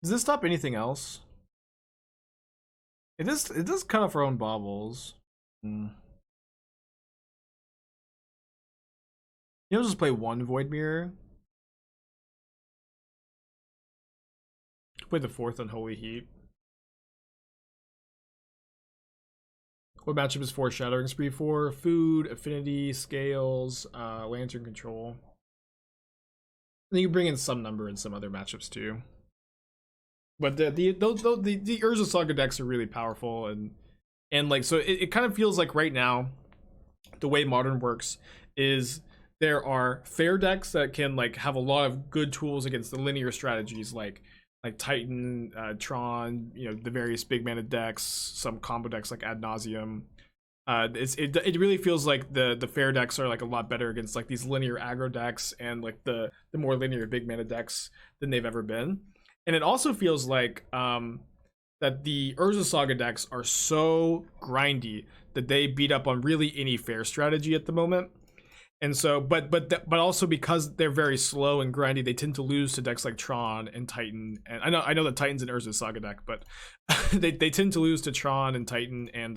Does this stop anything else? It does cut off our own baubles. You'll just play 1 Void Mirror. Play the 4th Unholy Heat. What matchup is for Shattering Spree for? Food, Affinity, Scales, Lantern Control. And then you bring in some number in some other matchups too. But the Urza Saga decks are really powerful and like so it kind of feels like right now the way Modern works is there are fair decks that can like have a lot of good tools against the linear strategies like Titan, Tron, you know, the various big mana decks, some combo decks like Ad Nauseam. It really feels like the fair decks are like a lot better against like these linear aggro decks and like the more linear big mana decks than they've ever been. And it also feels like that the Urza Saga decks are so grindy that they beat up on really any fair strategy at the moment. And so, but also because they're very slow and grindy, they tend to lose to decks like Tron and Titan. And I know that Titan's an Urza Saga deck, but they tend to lose to Tron and Titan and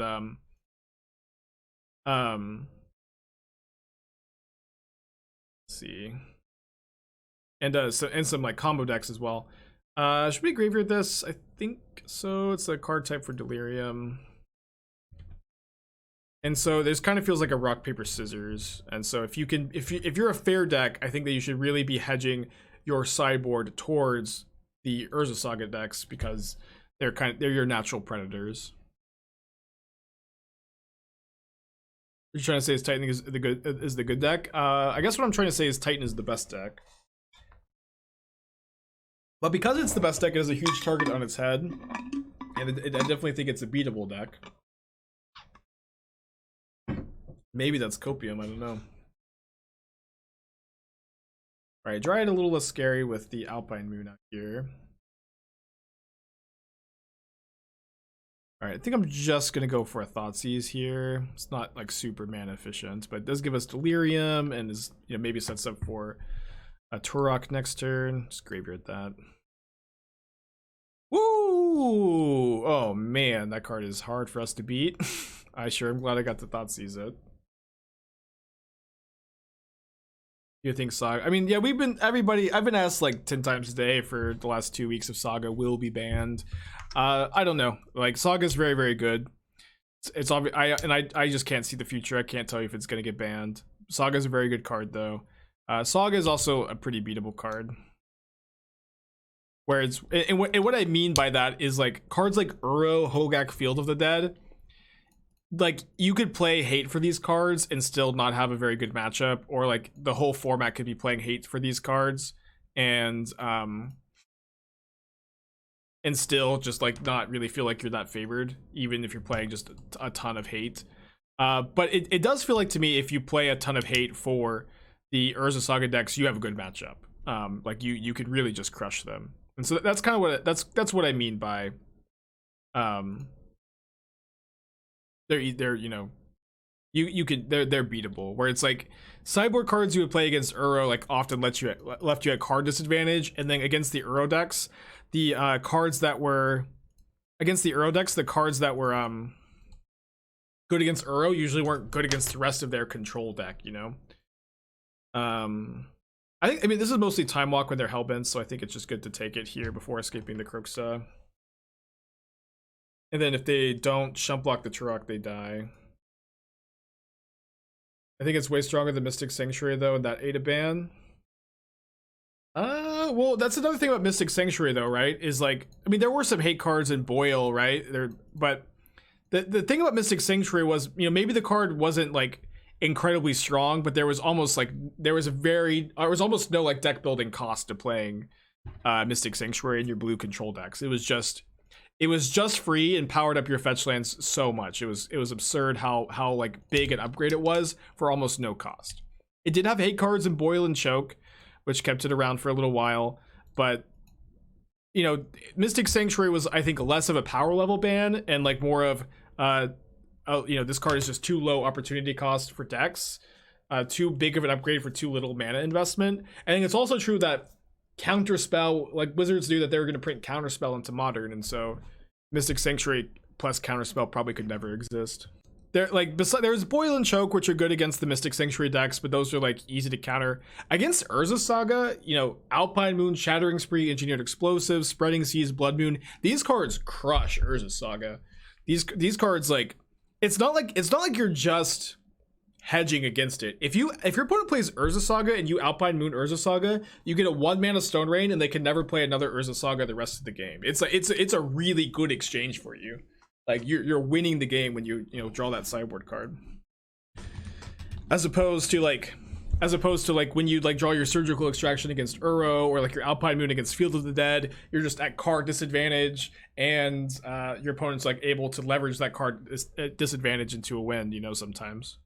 let's see, and some like combo decks as well. Should we graveyard this? I think so. It's a card type for Delirium. And so this kind of feels like a rock paper scissors. And so if you're a fair deck, I think that you should really be hedging your sideboard towards the Urza Saga decks because they're your natural predators. You're trying to say is Titan is the good deck? I guess what I'm trying to say is Titan is the best deck. But because it's the best deck, it has a huge target on its head, and I definitely think it's a beatable deck. Maybe that's Copium, I don't know. Alright, Dryad a little less scary with the Alpine Moon out here. Alright, I think I'm just gonna go for a Thoughtseize here. It's not like super mana efficient, but it does give us Delirium and is, you know, maybe sets up for a Tourach next turn. Just graveyard that. Woo! Oh man, that card is hard for us to beat. I sure am glad I got to Thoughtseize it. You think Saga? I mean, yeah, I've been asked like 10 times a day for the last 2 weeks if Saga will be banned. I don't know. Like Saga is very, very good. It's obvious. I just can't see the future. I can't tell you if it's gonna get banned. Saga is a very good card though. Saga is also a pretty beatable card. Where it's and what I mean by that is like cards like Uro, Hogak, Field of the Dead. like you could play hate for these cards and still not have a very good matchup, or like the whole format could be playing hate for these cards and still just like not really feel like you're that favored, even if you're playing just a ton of hate. But it does feel like to me, if you play a ton of hate for the Urza Saga decks, you have a good matchup. Like you could really just crush them. And so that's kind of what that's what I mean by they're you know, you could they're beatable, where it's like sideboard cards you would play against Uro like often left you at card disadvantage, and then against the Uro decks, the cards that were against the Uro decks, the cards that were good against Uro usually weren't good against the rest of their control deck, you know. I mean this is mostly time walk when they're hellbent, so I think it's just good to take it here before escaping the Kroxa. And then if they don't shump block the Tourach, they die. I think it's way stronger than Mystic Sanctuary though, in that Ada ban. Well, that's another thing about Mystic Sanctuary though, right? Is like, I mean, there were some hate cards in Boyle, right? But the thing about Mystic Sanctuary was, you know, maybe the card wasn't like incredibly strong, but there was almost no like deck building cost to playing Mystic Sanctuary in your blue control decks. It was just free and powered up your fetch lands so much. It was absurd how like big an upgrade it was for almost no cost. It did have hate cards in Boil and Choke, which kept it around for a little while, but you know, Mystic Sanctuary was, I think, less of a power level ban and like more of you know, this card is just too low opportunity cost for decks, too big of an upgrade for too little mana investment. I think it's also true that Counterspell, like Wizards knew that they were going to print Counterspell into Modern, and so Mystic Sanctuary plus Counterspell probably could never exist. There, like, there's Boil and Choke, which are good against the Mystic Sanctuary decks, but those are like easy to counter. Against Urza Saga, you know, Alpine Moon, Shattering Spree, Engineered Explosives, Spreading Seas, Blood Moon, these cards crush Urza Saga. These cards, like, it's not like you're just hedging against it. If your opponent plays Urza Saga and you Alpine Moon Urza Saga, you get a 1-mana Stone Rain and they can never play another Urza Saga the rest of the game. It's a really good exchange for you. Like you're winning the game when you draw that sideboard card. As opposed to like when you like draw your Surgical Extraction against Uro, or like your Alpine Moon against Field of the Dead, you're just at card disadvantage, and your opponent's like able to leverage that card disadvantage into a win, you know, sometimes.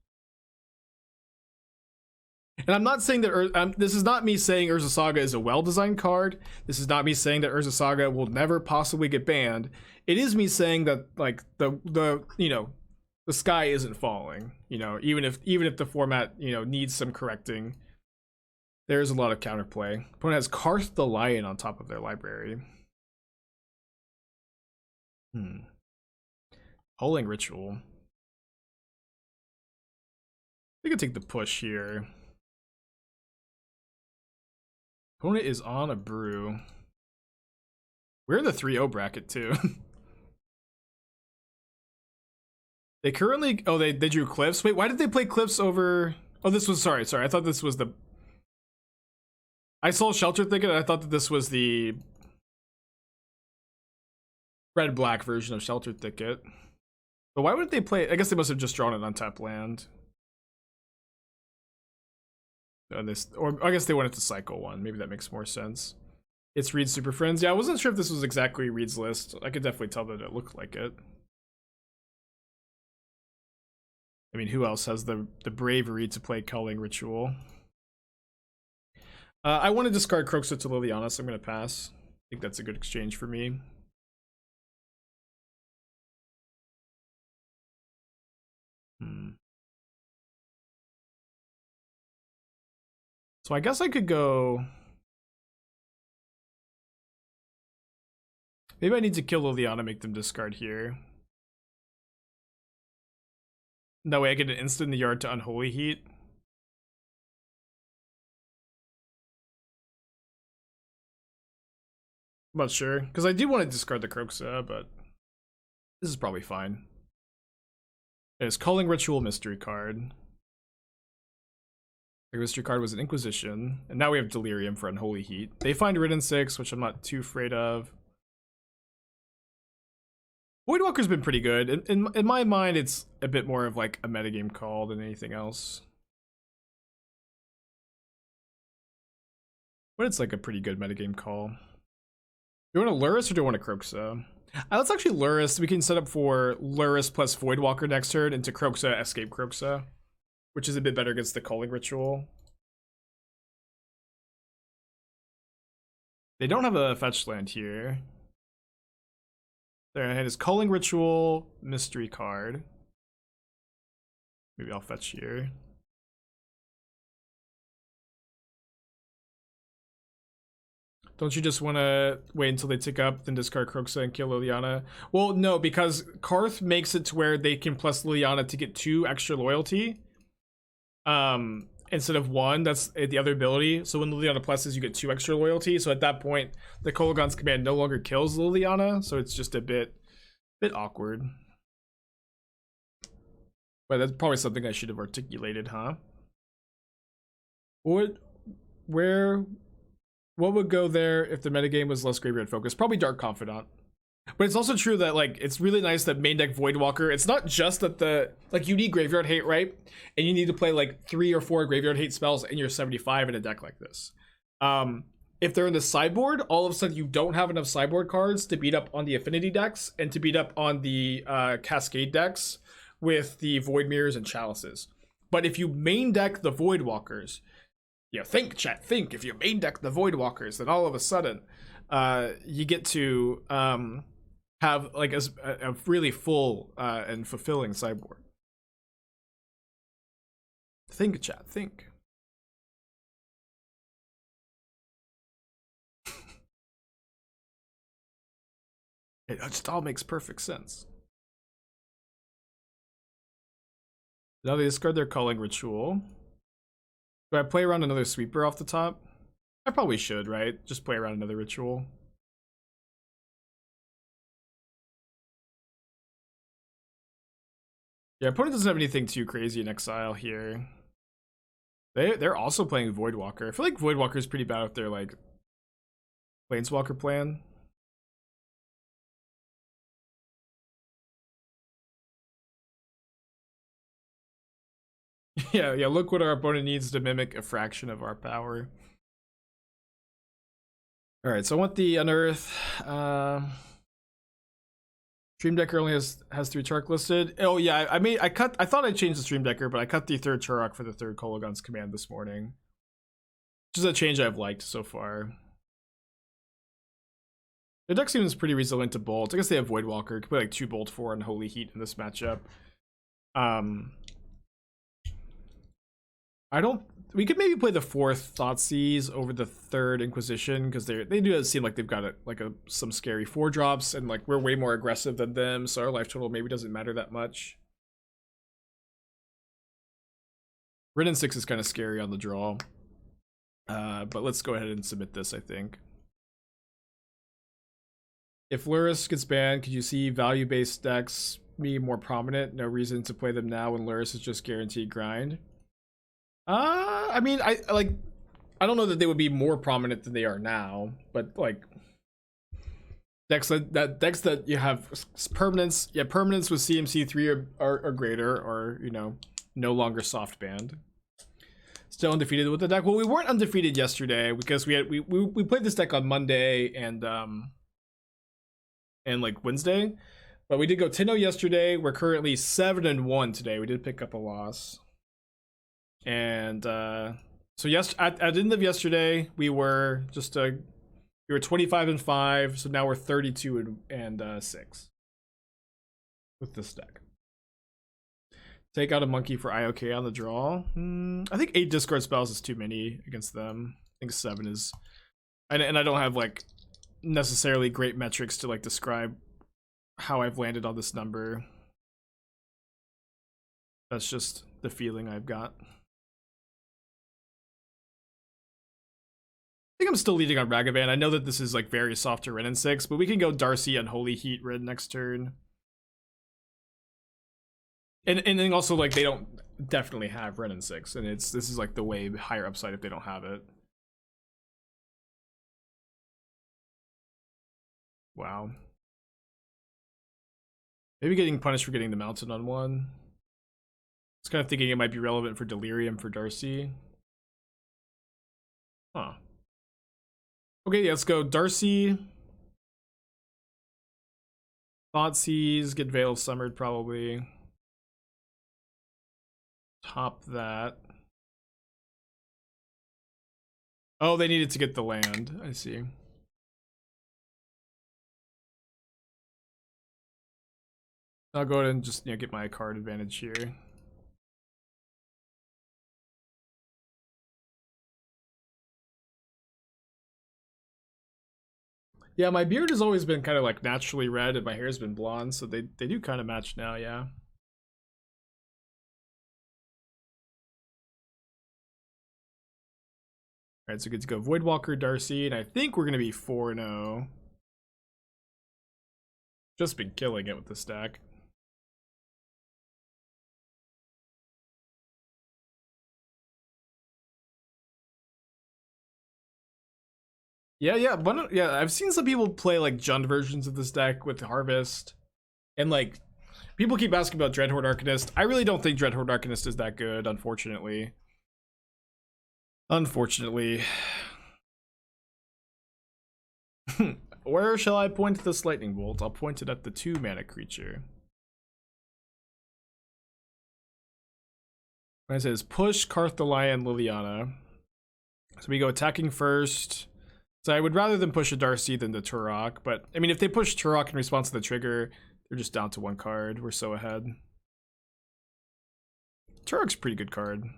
And I'm not saying that this is not me saying Urza Saga is a well-designed card. This is not me saying that Urza Saga will never possibly get banned. It is me saying that like the you know, the sky isn't falling. You know, even if the format, you know, needs some correcting, there's a lot of counterplay. Opponent has Karth the Lion on top of their library. Holing Ritual. I think I take the push here. Opponent is on a brew. We're in the 3-0 bracket too. They currently, they drew Cliffs. Wait, why did they play Cliffs over? Oh, this was, sorry. I thought this was I saw Shelter Thicket and I thought that this was the red-black version of Shelter Thicket. But why wouldn't they play? I guess they must have just drawn an untapped land. Or I guess they wanted to cycle one. Maybe that makes more sense. It's Reed's Super Friends. Yeah, I wasn't sure if this was exactly Reed's list. I could definitely tell that it looked like it. I mean, who else has the bravery to play Culling Ritual? I want to discard Kroxa to Liliana, so I'm going to pass. I think that's a good exchange for me. So I guess I could go... Maybe I need to kill Liliana, make them discard here. That way I get an instant in the yard to Unholy Heat. I'm not sure, because I do want to discard the Kroxa, but this is probably fine. There's Culling Ritual Mystery card. The mystery card was an Inquisition, and now we have Delirium for Unholy Heat. They find Ridden 6, which I'm not too afraid of. Voidwalker's been pretty good. In my mind, it's a bit more of like a metagame call than anything else. But it's like a pretty good metagame call. Do you want a Lurrus or do you want a Kroxa? Let's actually Lurrus. We can set up for Lurrus plus Voidwalker next turn into Kroxa, Escape Kroxa, which is a bit better against the Culling Ritual. They don't have a fetch land here. Their hand is Culling Ritual, Mystery card. Maybe I'll fetch here. Don't you just want to wait until they tick up, then discard Kroxa and kill Liliana? Well, no, because Karth makes it to where they can plus Liliana to get 2 extra loyalty. Instead of 1, that's the other ability. So when Liliana pluses, you get 2 extra loyalty. So at that point, the Kolaghan's command no longer kills Liliana, so it's just a bit awkward. But that's probably something I should have articulated, huh? What would go there if the metagame was less graveyard focused? Probably Dark Confidant. But it's also true that, like, it's really nice that main deck Voidwalker, it's not just that you need graveyard hate, right? And you need to play like 3 or 4 graveyard hate spells and you're 75 in a deck like this. If they're in the sideboard, all of a sudden you don't have enough sideboard cards to beat up on the affinity decks and to beat up on the cascade decks with the Void Mirrors and Chalices. But if you main deck the Voidwalkers, think, chat, think. If you main deck the Voidwalkers, then all of a sudden, you get to have like a really full and fulfilling sideboard. Think, chat, think. It just all makes perfect sense. Now they discard their Culling Ritual. Do I play around another Sweeper off the top? I probably should, right? Just play around another Ritual. Yeah, opponent doesn't have anything too crazy in exile here. They're also playing Voidwalker. I feel like Voidwalker is pretty bad with their like Planeswalker plan. Yeah, look what our opponent needs to mimic a fraction of our power. Alright, so I want the Unearth. Stream Decker only has 3 Tourach listed. Oh yeah, I thought I changed the Stream Decker, but I cut the 3rd Tourach for the 3rd Kolaghan's command this morning. Which is a change I've liked so far. The deck seems pretty resilient to Bolt. I guess they have Voidwalker. Could play like 2 Bolt 4 Unholy Heat in this matchup. We could maybe play the 4th Thoughtseize over the 3rd Inquisition, because they do seem like they've got some scary 4-drops, and like we're way more aggressive than them, so our life total maybe doesn't matter that much. Ridden 6 is kind of scary on the draw. But let's go ahead and submit this, I think. If Lurrus gets banned, could you see value-based decks be more prominent? No reason to play them now when Lurrus is just guaranteed grind. I mean, I don't know that they would be more prominent than they are now, but like decks that you have permanence, permanence with CMC3 are greater, or no longer soft banned. Still undefeated with the deck. Well, we weren't undefeated yesterday because we played this deck on Monday and like Wednesday, but we did go 10-0 yesterday. We're currently 7-1 today. We did pick up a loss. And so yes, at the end of yesterday we were 25-5, so now we're 32-6 with this deck. Take out a monkey for IOK on the draw. I think 8 discard spells is too many against them. I think 7 is, and I don't have like necessarily great metrics to like describe how I've landed on this number. That's just the feeling I've got. I think I'm still leading on Ragavan. I know that this is like very soft to Ren 6, but we can go Darcy and Unholy Heat Red next turn. And then also like they don't definitely have Ren 6, and this is like the way higher upside if they don't have it. Wow. Maybe getting punished for getting the mountain on one. I was kind of thinking it might be relevant for Delirium for Darcy. Huh. Okay, yeah, let's go Darcy. Thoughtseize, get Veil of Summered probably. Top that. Oh, they needed to get the land. I see. I'll go ahead and just, you know, get my card advantage here. Yeah, my beard has always been kind of like naturally red and my hair's been blonde, so they do kind of match now, yeah. Alright, so good to go. Voidwalker, Darcy, and I think we're going to be 4-0. Just been killing it with the stack. Yeah, I've seen some people play like Jund versions of this deck with Harvest. And like, people keep asking about Dreadhorde Arcanist. I really don't think Dreadhorde Arcanist is that good, unfortunately. Unfortunately. Where shall I point this lightning bolt? I'll point it at the 2-mana creature. When it says push Cartholion Liliana. So we go attacking first. So I would rather than push a Darcy than the Tourach, but I mean if they push Tourach in response to the trigger, they're just down to 1 card. We're so ahead. Tourach's a pretty good card. And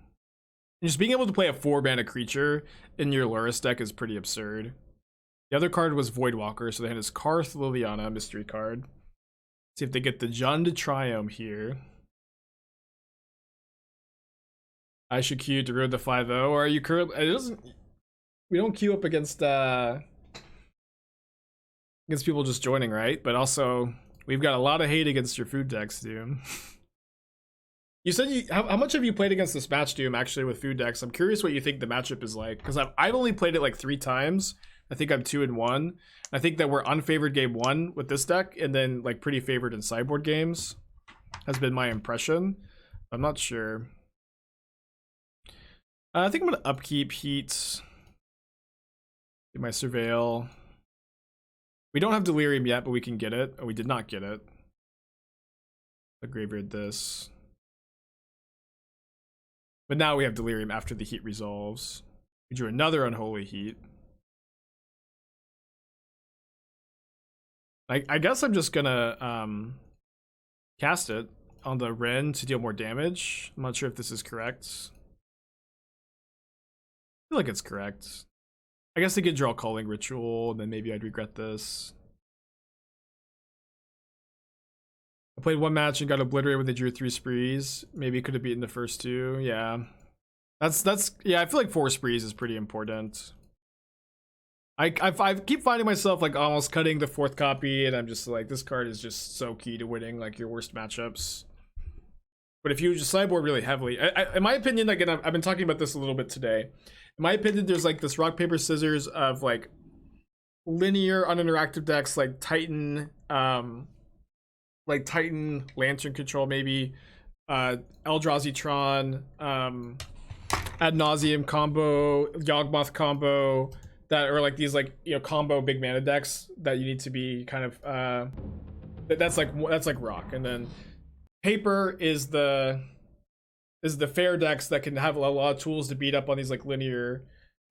just being able to play a 4-mana creature in your Lurrus deck is pretty absurd. The other card was Voidwalker, so they had his Karth Liliana mystery card. See if they get the Jund Triome here. I should queue to ruin the 5-0. Or are you currently? It doesn't. We don't queue up against people just joining, right? But also, we've got a lot of hate against your food decks, Doom. You said how much have you played against this match, Doom, actually, with food decks? I'm curious what you think the matchup is like, because I've only played it like 3 times. I think I'm 2-1. I think that we're unfavored game 1 with this deck, and then like pretty favored in sideboard games, has been my impression. I'm not sure. I think I'm gonna upkeep Heat. Get my Surveil. We don't have Delirium yet, but we can get it. Oh, we did not get it. I graveyard this. But now we have Delirium after the Heat resolves. We drew another Unholy Heat. I guess I'm just gonna cast it on the Ren to deal more damage. I'm not sure if this is correct. I feel like it's correct. I guess I could draw Calling Ritual, and then maybe I'd regret this. I played 1 match and got obliterated when they drew 3 sprees. Maybe could have beaten the first 2. Yeah. That's yeah, I feel like 4 sprees is pretty important. I keep finding myself like almost cutting the 4th copy, and I'm just like, this card is just so key to winning like your worst matchups. But if you just sideboard really heavily, in my opinion, again, I've been talking about this a little bit today. In my opinion, there's like this rock paper scissors of like linear uninteractive decks like Titan Lantern Control, maybe Eldrazi Tron, Ad Nauseam combo, Yawgmoth combo, that are like these like, you know, combo big mana decks that you need to be kind of that's like rock. And then paper is the fair decks that can have a lot of tools to beat up on these like more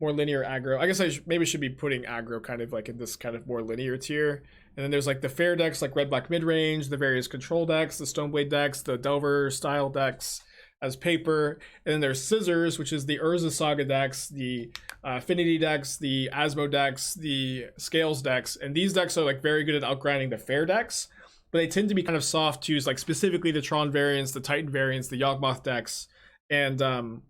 linear aggro. I guess I maybe should be putting aggro kind of like in this kind of more linear tier. And then there's like the fair decks like red black mid range, the various control decks, the Stoneblade decks, the Delver style decks as paper. And then there's scissors, which is the Urza Saga decks, the Affinity decks, the Asmo decks, the Scales decks. And these decks are like very good at outgrinding the fair decks, but they tend to be kind of soft to use like specifically the Tron variants, the Titan variants, the Yawgmoth decks, and you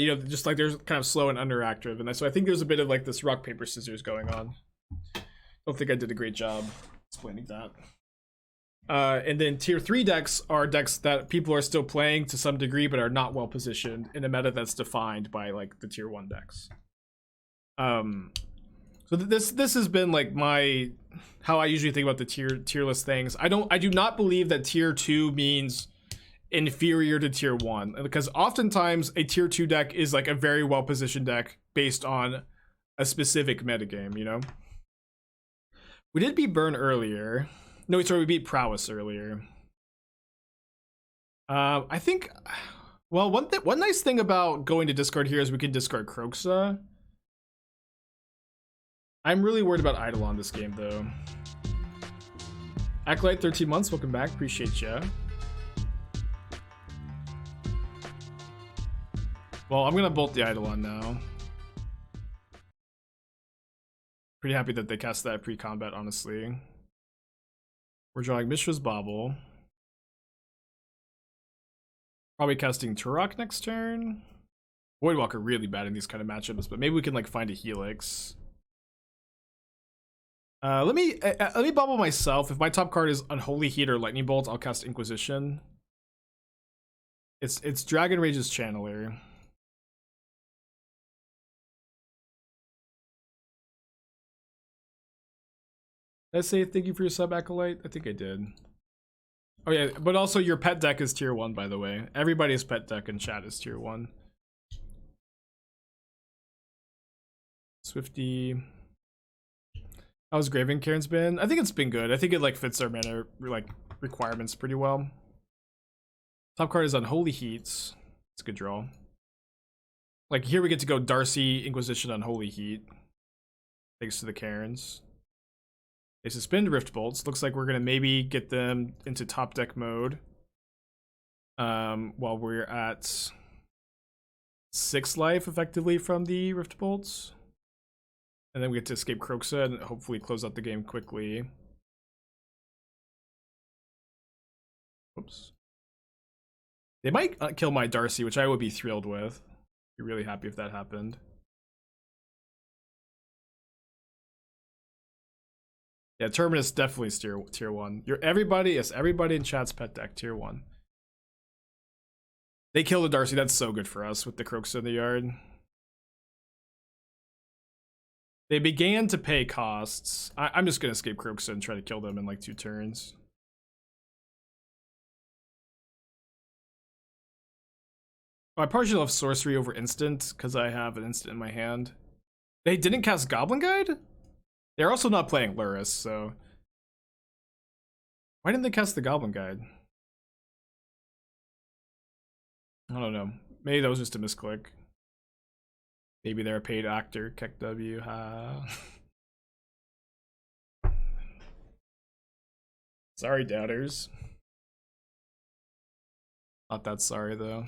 know, just like there's kind of slow and underactive, and so I think there's a bit of like this rock paper scissors going on. Don't think I did a great job explaining that. And then tier 3 decks are decks that people are still playing to some degree, but are not well positioned in a meta that's defined by like the tier 1 decks. So So this has been like my how I usually think about the tier list things. I do not believe that tier 2 means inferior to tier 1, because oftentimes a tier 2 deck is like a very well positioned deck based on a specific metagame, you know? We did beat Burn earlier. No, sorry, we beat Prowess earlier. I think, well, one nice thing about going to discard here is we can discard Kroxa. I'm really worried about Eidolon this game, though. Acolyte, 13 months, welcome back, appreciate ya. Well, I'm gonna bolt the Eidolon now. Pretty happy that they cast that pre-combat, honestly. We're drawing Mishra's Bauble. Probably casting Tourach next turn. Voidwalker really bad in these kind of matchups, but maybe we can like find a Helix. Let me bubble myself. If my top card is Unholy Heat or Lightning Bolt, I'll cast Inquisition. It's Dragon Rage's Channeler. Did I say thank you for your sub, Acolyte? I think I did. Oh yeah, but also your pet deck is tier 1, by the way. Everybody's pet deck in chat is tier 1. Swifty. How's Graven Cairns been? I think it's been good. I think it like fits our mana like requirements pretty well. Top card is Unholy Heat. It's a good draw. Like here we get to go Darcy, Inquisition, Unholy Heat. Thanks to the Cairns. They suspend Rift Bolts. Looks like we're gonna maybe get them into top deck mode. While we're at 6 life effectively from the Rift Bolts. And then we get to escape Kroxa and hopefully close out the game quickly. Oops. They might kill my Darcy, which I would be thrilled with. Be really happy if that happened. Yeah, Terminus definitely is tier 1. Everybody in chat's pet deck, tier 1. They kill the Darcy, that's so good for us with the Kroxa in the yard. They began to pay costs. I'm just gonna escape Kroxa and try to kill them in like 2 turns. I probably should have sorcery over instant because I have an instant in my hand. They didn't cast Goblin Guide? They're also not playing Lurrus, so why didn't they cast the Goblin Guide? I don't know. Maybe that was just a misclick. Maybe they're a paid actor. Keck W. Sorry, doubters. Not that sorry, though.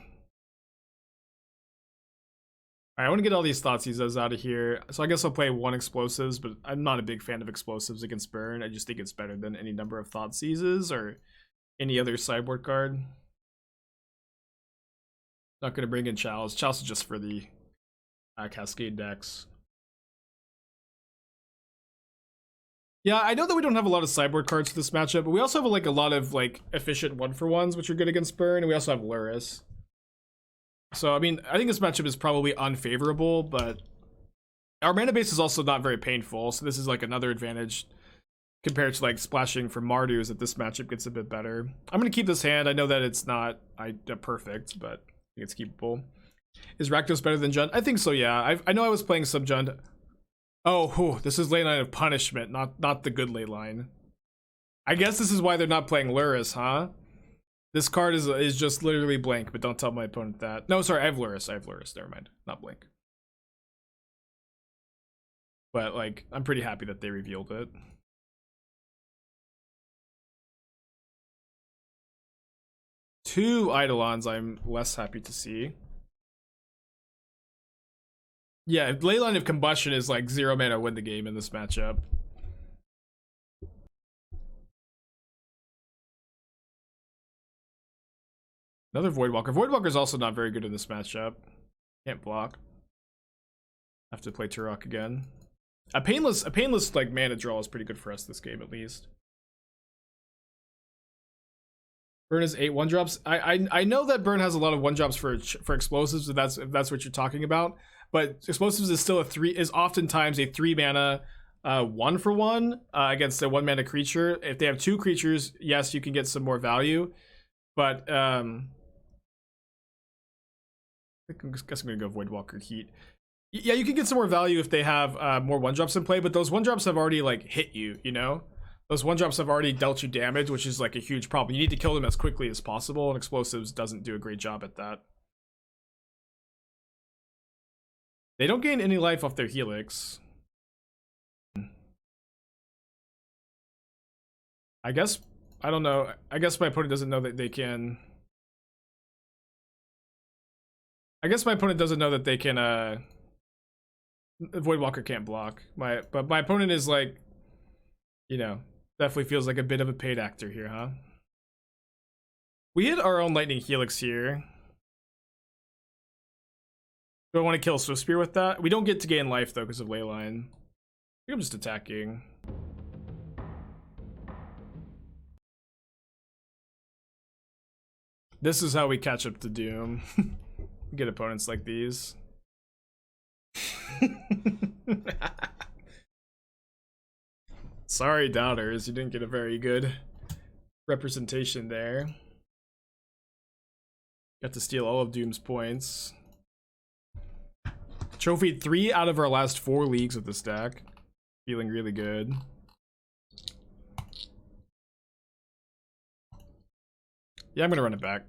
Alright, I want to get all these Thoughtseizes out of here. So I guess I'll play 1 Explosives, but I'm not a big fan of Explosives against Burn. I just think it's better than any number of Thoughtseizes or any other sideboard card. Not going to bring in Chalice. Chalice is just for the Cascade decks. Yeah, I know that we don't have a lot of sideboard cards for this matchup, but we also have like a lot of like efficient 1-for-1s, which are good against Burn, and we also have Lurrus. So I mean, I think this matchup is probably unfavorable, but our mana base is also not very painful, so this is like another advantage compared to like splashing for Mardu's that this matchup gets a bit better. I'm gonna keep this hand. I know that it's not perfect, but I think it's keepable. Is Rakdos better than Jund? I think so, yeah. I know I was playing some Jund. Oh, this is ley line of punishment, not the good ley line. I guess this is why they're not playing Lurrus, huh? This card is just literally blank, but don't tell my opponent that. No, sorry, I have Lurrus, never mind. Not blank. But, like, I'm pretty happy that they revealed it. Two Eidolons I'm less happy to see. Yeah, Leyline of Combustion is like 0 mana win the game in this matchup. Another Voidwalker. Voidwalker's also not very good in this matchup. Can't block. Have to play Tourach again. A painless like mana draw is pretty good for us this game at least. Burn has 8 1-drops. I know that Burn has a lot of 1-drops for explosives, if that's what you're talking about. but explosives is still is oftentimes a 3 mana 1-for-1 against a 1 mana creature. If they have 2 creatures, yes, you can get some more value, but I guess I'm gonna go Voidwalker Heat. Yeah, you can get some more value if they have more 1-drops in play, but those 1-drops have already like hit you, you know? Those 1-drops have already dealt you damage, which is like a huge problem. You need to kill them as quickly as possible, and explosives doesn't do a great job at that. They don't gain any life off their Helix. I guess, I don't know. I guess my opponent doesn't know that they can. I guess my opponent doesn't know that they can, Voidwalker can't block. But my opponent is like, you know, definitely feels like a bit of a paid actor here, huh? We hit our own Lightning Helix here. Do I want to kill Swift Spear with that? We don't get to gain life though because of Leyline. I think I'm just attacking. This is how we catch up to Doom. Get opponents like these. Sorry, doubters, you didn't get a very good representation there. Got to steal all of Doom's points. Trophied 3 out of our last 4 leagues with this deck. Feeling really good. Yeah, I'm gonna run it back.